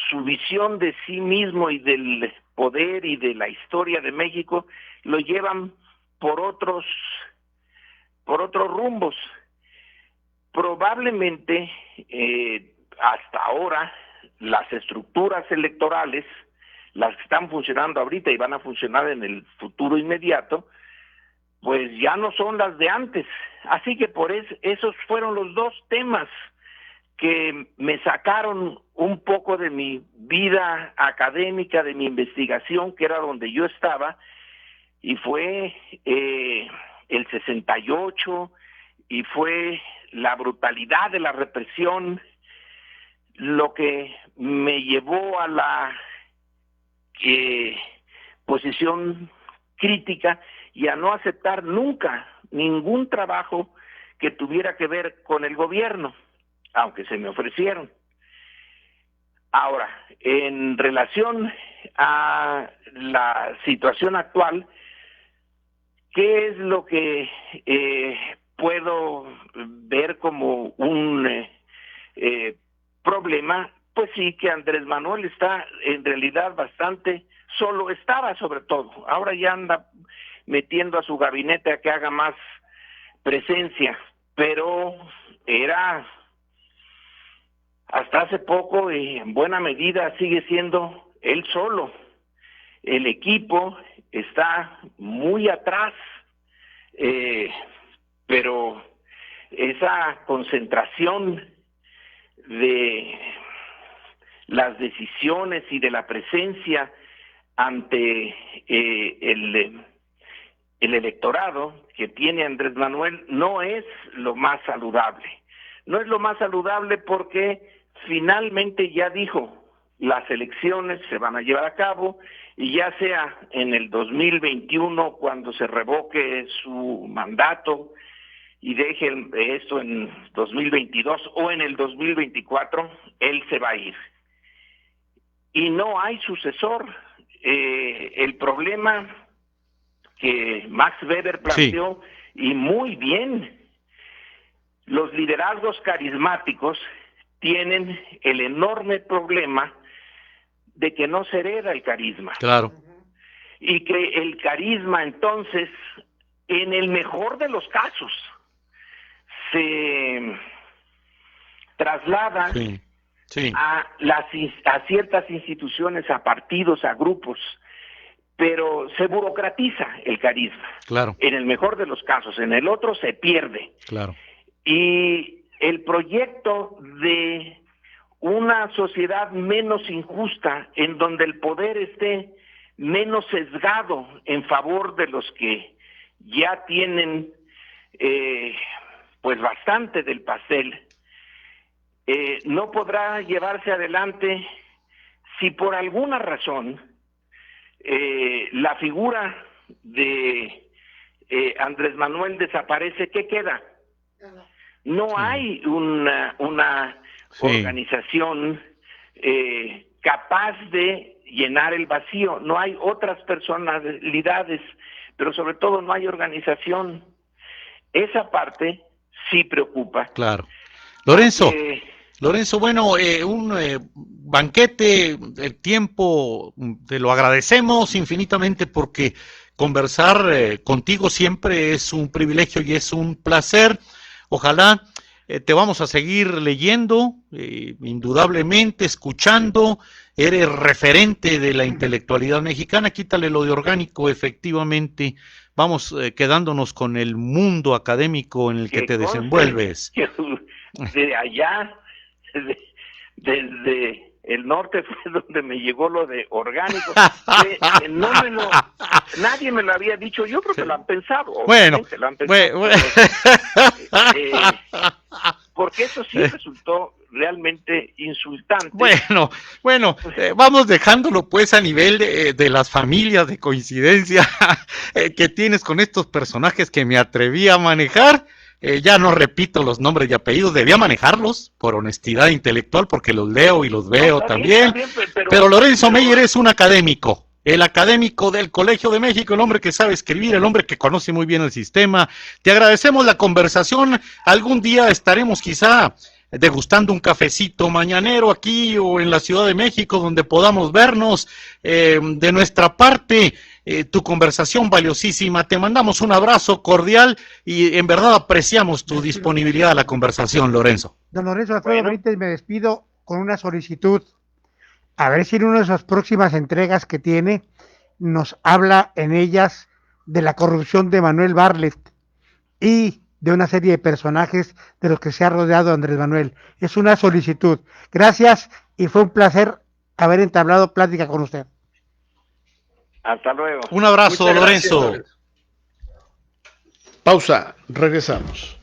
Su visión de sí mismo y del poder y de la historia de México lo llevan por otros rumbos. Probablemente hasta ahora las estructuras electorales, las que están funcionando ahorita y van a funcionar en el futuro inmediato, pues ya no son las de antes. Así que por esos fueron los 2 temas que me sacaron un poco de mi vida académica, de mi investigación, que era donde yo estaba, y fue el 68, y fue la brutalidad de la represión lo que me llevó a la posición crítica y a no aceptar nunca ningún trabajo que tuviera que ver con el gobierno, aunque se me ofrecieron. Ahora, en relación a la situación actual, ¿qué es lo que puedo ver como un problema? Pues sí, que Andrés Manuel está en realidad bastante solo, estaba sobre todo, ahora ya anda metiendo a su gabinete a que haga más presencia, pero era hasta hace poco y en buena medida sigue siendo él solo. El equipo está muy atrás, pero esa concentración de las decisiones y de la presencia ante el electorado que tiene Andrés Manuel no es lo más saludable. No es lo más saludable porque finalmente ya dijo, las elecciones se van a llevar a cabo y ya sea en el 2021 cuando se revoque su mandato y deje esto en 2022 o en el 2024, él se va a ir. Y no hay sucesor. El problema que Max Weber planteó, y muy bien, los liderazgos carismáticos tienen el enorme problema de que no se hereda el carisma. Claro. Y que el carisma, entonces, en el mejor de los casos, se traslada a ciertas instituciones, a partidos, a grupos, pero se burocratiza el carisma. Claro. En el mejor de los casos, en el otro se pierde. Claro. Y el proyecto de una sociedad menos injusta, en donde el poder esté menos sesgado en favor de los que ya tienen pues bastante del pastel, no podrá llevarse adelante si por alguna razón la figura de Andrés Manuel desaparece. ¿Qué queda? No hay una organización capaz de llenar el vacío, no hay otras personalidades, pero sobre todo no hay organización. Esa parte sí preocupa. Claro. Lorenzo, bueno, un banquete, el tiempo, te lo agradecemos infinitamente porque conversar contigo siempre es un privilegio y es un placer. Ojalá te vamos a seguir leyendo, indudablemente, escuchando. Eres referente de la intelectualidad mexicana. Quítale lo de orgánico, efectivamente. Vamos quedándonos con el mundo académico en el que te desenvuelves. De allá, desde el norte fue donde me llegó lo de orgánico. Nadie me lo había dicho. Yo creo que lo han pensado. Bueno, lo han pensado, pero, porque eso sí resultó realmente insultante. Bueno, vamos dejándolo pues a nivel de las familias de coincidencia que tienes con estos personajes que me atreví a manejar. Ya no repito los nombres y apellidos, debía manejarlos por honestidad intelectual porque los leo y los veo también. Pero Lorenzo Meyer es un académico, el académico del Colegio de México, el hombre que sabe escribir, el hombre que conoce muy bien el sistema. Te agradecemos la conversación. Algún día estaremos quizá degustando un cafecito mañanero aquí o en la Ciudad de México donde podamos vernos. De nuestra parte, tu conversación valiosísima, te mandamos un abrazo cordial y en verdad apreciamos tu disponibilidad a la conversación, Lorenzo. Don Lorenzo Alfredo Benítez, me despido con una solicitud, a ver si en una de esas próximas entregas que tiene nos habla en ellas de la corrupción de Manuel Bartlett y de una serie de personajes de los que se ha rodeado Andrés Manuel. Es una solicitud. Gracias y fue un placer haber entablado plática con usted. Hasta luego. Un abrazo, Muchas Lorenzo. gracias. Pausa, regresamos.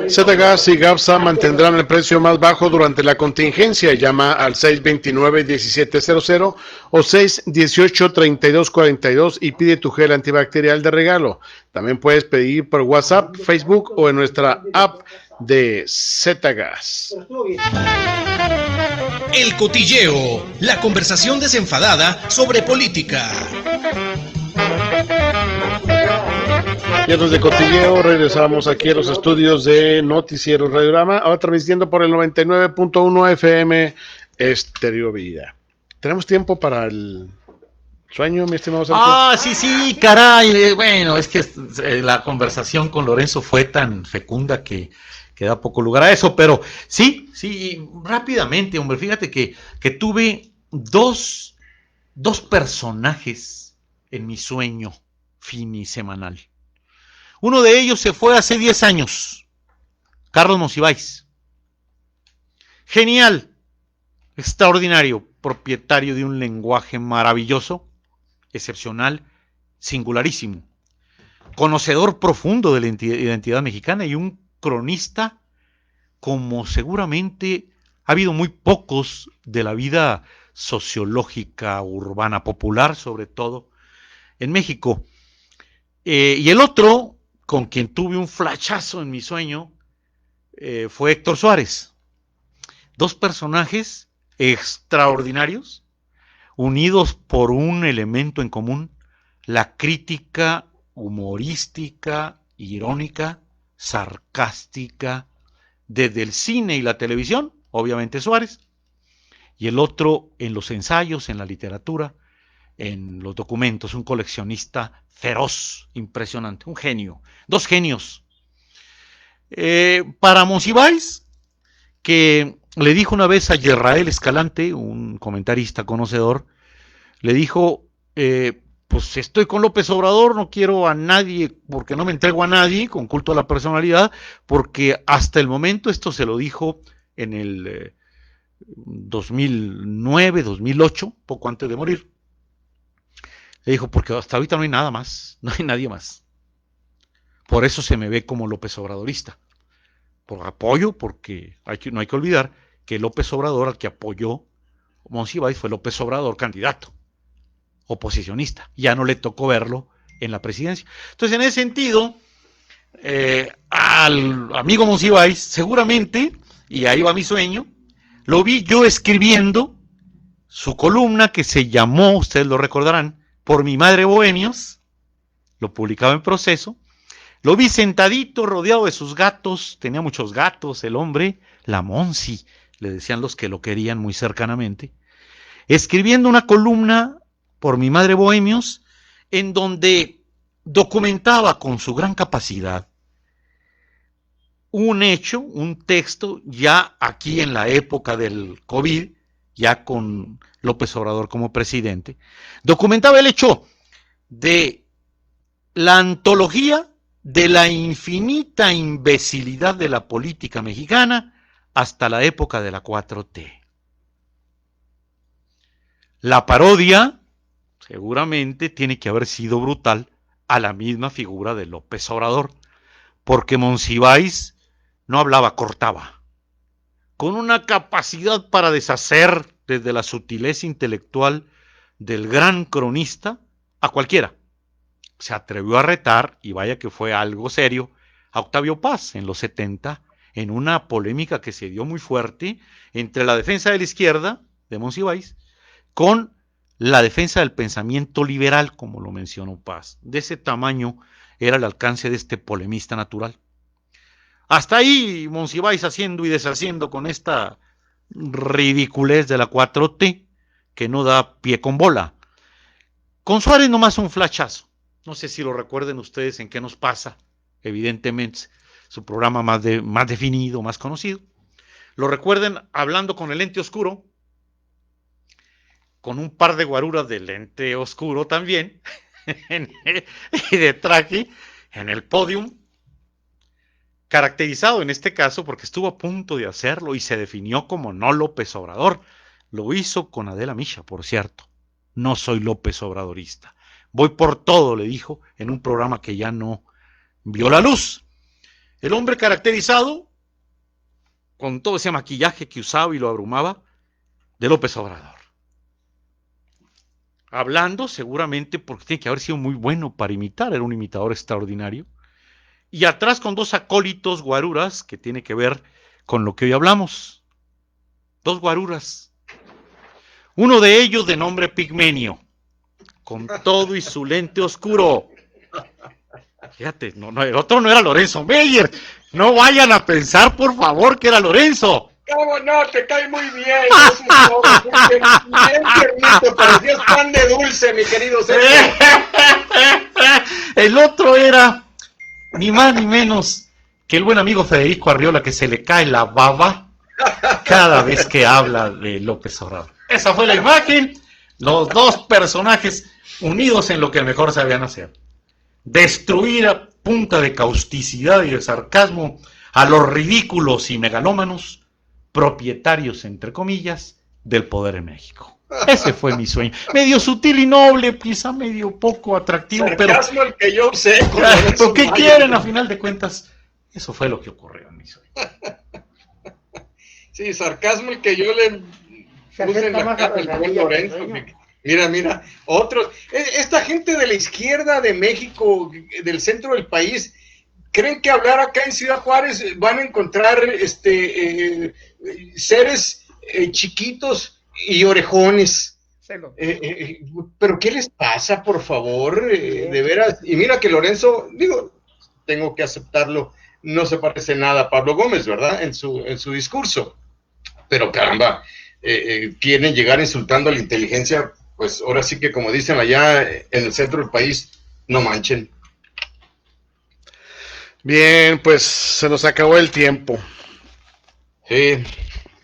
ZGAS y GAPSA mantendrán el precio más bajo durante la contingencia. Llama al 629-1700 o 618-3242 y pide tu gel antibacterial de regalo. También puedes pedir por WhatsApp, Facebook o en nuestra app de ZGAS. El Cotilleo, la conversación desenfadada sobre política. Ya desde Cotilleo regresamos aquí a los estudios de Noticiero Radiorama, ahora transmitiendo por el 99.1 FM Estéreo Vida. ¿Tenemos tiempo para el sueño, mi estimado Sergio? Sí, caray. Bueno, es que la conversación con Lorenzo fue tan fecunda que da poco lugar a eso, pero sí, rápidamente, hombre, fíjate que tuve dos personajes en mi sueño finisemanal. Uno de ellos se fue hace 10 años, Carlos Monsiváis. Genial, extraordinario, propietario de un lenguaje maravilloso, excepcional, singularísimo, conocedor profundo de la identidad mexicana y un cronista como seguramente ha habido muy pocos de la vida sociológica, urbana, popular, sobre todo en México. Y el otro, con quien tuve un flachazo en mi sueño, fue Héctor Suárez. Dos personajes extraordinarios, unidos por un elemento en común, la crítica humorística, irónica, sarcástica, desde el cine y la televisión, obviamente Suárez, y el otro en los ensayos, en la literatura, en los documentos, un coleccionista feroz, impresionante, un genio, dos genios. Para Monsiváis, que le dijo una vez a Yerrael Escalante, un comentarista conocedor, le dijo, pues estoy con López Obrador, no quiero a nadie, porque no me entrego a nadie, con culto a la personalidad, porque hasta el momento, esto se lo dijo en el 2009, 2008, poco antes de morir, le dijo, porque hasta ahorita no hay nada más, no hay nadie más. Por eso se me ve como López Obradorista. Por apoyo, porque no hay que olvidar que López Obrador, al que apoyó Monsiváis, fue López Obrador candidato, oposicionista. Ya no le tocó verlo en la presidencia. Entonces, en ese sentido, al amigo Monsiváis, seguramente, y ahí va mi sueño, lo vi yo escribiendo su columna que se llamó, ustedes lo recordarán, Por mi madre Bohemios, lo publicaba en Proceso. Lo vi sentadito, rodeado de sus gatos, tenía muchos gatos, el hombre, la Monsi, le decían los que lo querían muy cercanamente, escribiendo una columna, Por mi madre Bohemios, en donde documentaba con su gran capacidad un hecho, un texto, ya aquí en la época del COVID, ya con López Obrador como presidente, documentaba el hecho de la antología de la infinita imbecilidad de la política mexicana hasta la época de la 4T. La parodia, seguramente, tiene que haber sido brutal a la misma figura de López Obrador, porque Monsiváis no hablaba, cortaba, con una capacidad para deshacer desde la sutileza intelectual del gran cronista a cualquiera. Se atrevió a retar, y vaya que fue algo serio, a Octavio Paz en los 70, en una polémica que se dio muy fuerte entre la defensa de la izquierda, de Monsiváis, con la defensa del pensamiento liberal, como lo mencionó Paz. De ese tamaño era el alcance de este polemista natural. Hasta ahí Monsiváis haciendo y deshaciendo con esta ridiculez de la 4T, que no da pie con bola. Con Suárez nomás un flachazo. No sé si lo recuerden ustedes en qué nos pasa, evidentemente, su programa más definido, más conocido. Lo recuerden hablando con el lente oscuro, con un par de guaruras de lente oscuro también, y de traje, en el podium, caracterizado en este caso porque estuvo a punto de hacerlo y se definió como no López Obrador. Lo hizo con Adela Micha, por cierto. No soy López Obradorista. Voy por todo, le dijo, en un programa que ya no vio la luz. El hombre caracterizado, con todo ese maquillaje que usaba y lo abrumaba, de López Obrador. Hablando seguramente porque tiene que haber sido muy bueno para imitar, era un imitador extraordinario. Y atrás con dos acólitos guaruras, que tiene que ver con lo que hoy hablamos. Dos guaruras. Uno de ellos de nombre Pigmenio, con todo y su lente oscuro. Fíjate, no, el otro no era Lorenzo Meyer. No vayan a pensar, por favor, que era Lorenzo. ¿Cómo no? Te cae muy bien. Bien tiernito, parecías pan de dulce, mi querido Sergio. El otro era ni más ni menos que el buen amigo Federico Arriola, que se le cae la baba cada vez que habla de López Obrador. Esa fue la imagen, los dos personajes unidos en lo que mejor sabían hacer. Destruir a punta de causticidad y de sarcasmo a los ridículos y megalómanos propietarios, entre comillas, del poder en México. Ese fue mi sueño. Medio sutil y noble, quizá medio poco atractivo, sarcasmo el que yo usé. Pero ¿qué quieren a final de cuentas? Eso fue lo que ocurrió en mi sueño. Sí, sarcasmo el que yo le puse en la cara al buen Lorenzo. Mira, otros. Esta gente de la izquierda de México, del centro del país, creen que hablar acá en Ciudad Juárez van a encontrar seres chiquitos y orejones. Pero ¿qué les pasa, por favor? De veras. Y mira que Lorenzo, tengo que aceptarlo, no se parece nada a Pablo Gómez, ¿verdad? En su discurso. Pero caramba, quieren llegar insultando a la inteligencia, pues ahora sí que como dicen allá en el centro del país, no manchen. Bien, pues se nos acabó el tiempo. Sí,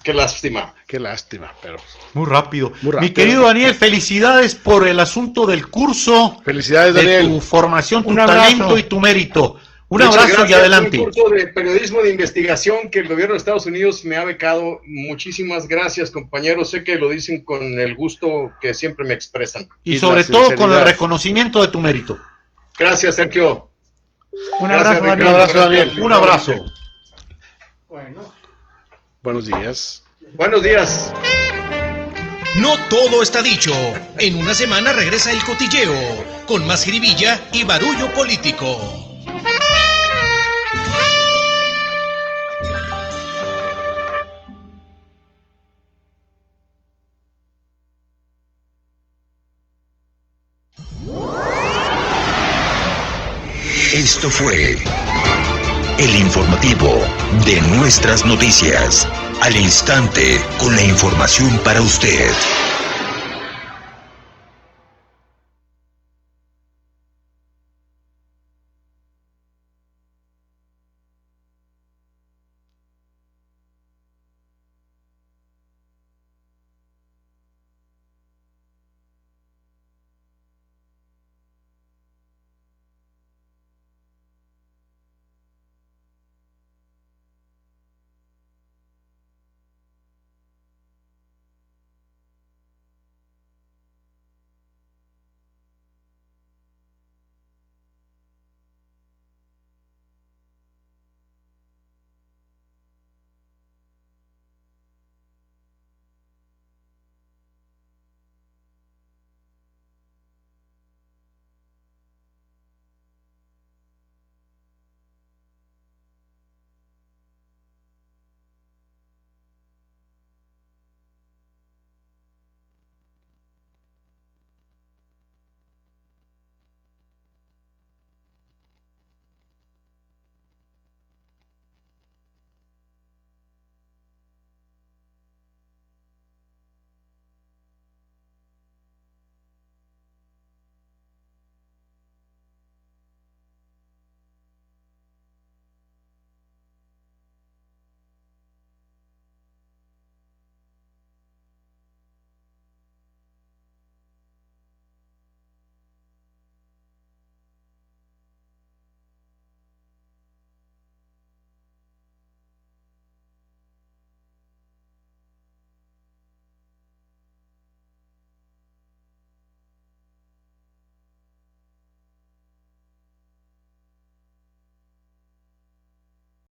qué lástima. Qué lástima, pero... Muy rápido. Mi querido Daniel, felicidades por el asunto del curso. Felicidades, de Daniel. Tu formación, tu talento y tu mérito. Un abrazo y adelante. Un curso de periodismo de investigación que el gobierno de Estados Unidos me ha becado. Muchísimas gracias, compañeros. Sé que lo dicen con el gusto que siempre me expresan. Y sobre todo con el reconocimiento de tu mérito. Gracias, Sergio. Un abrazo, Daniel. Un abrazo. Bueno. Buenos días. Buenos días. No todo está dicho. En una semana regresa el cotilleo, con más jiribilla y barullo político. Esto fue el informativo de Nuestras Noticias. Al instante, con la información para usted.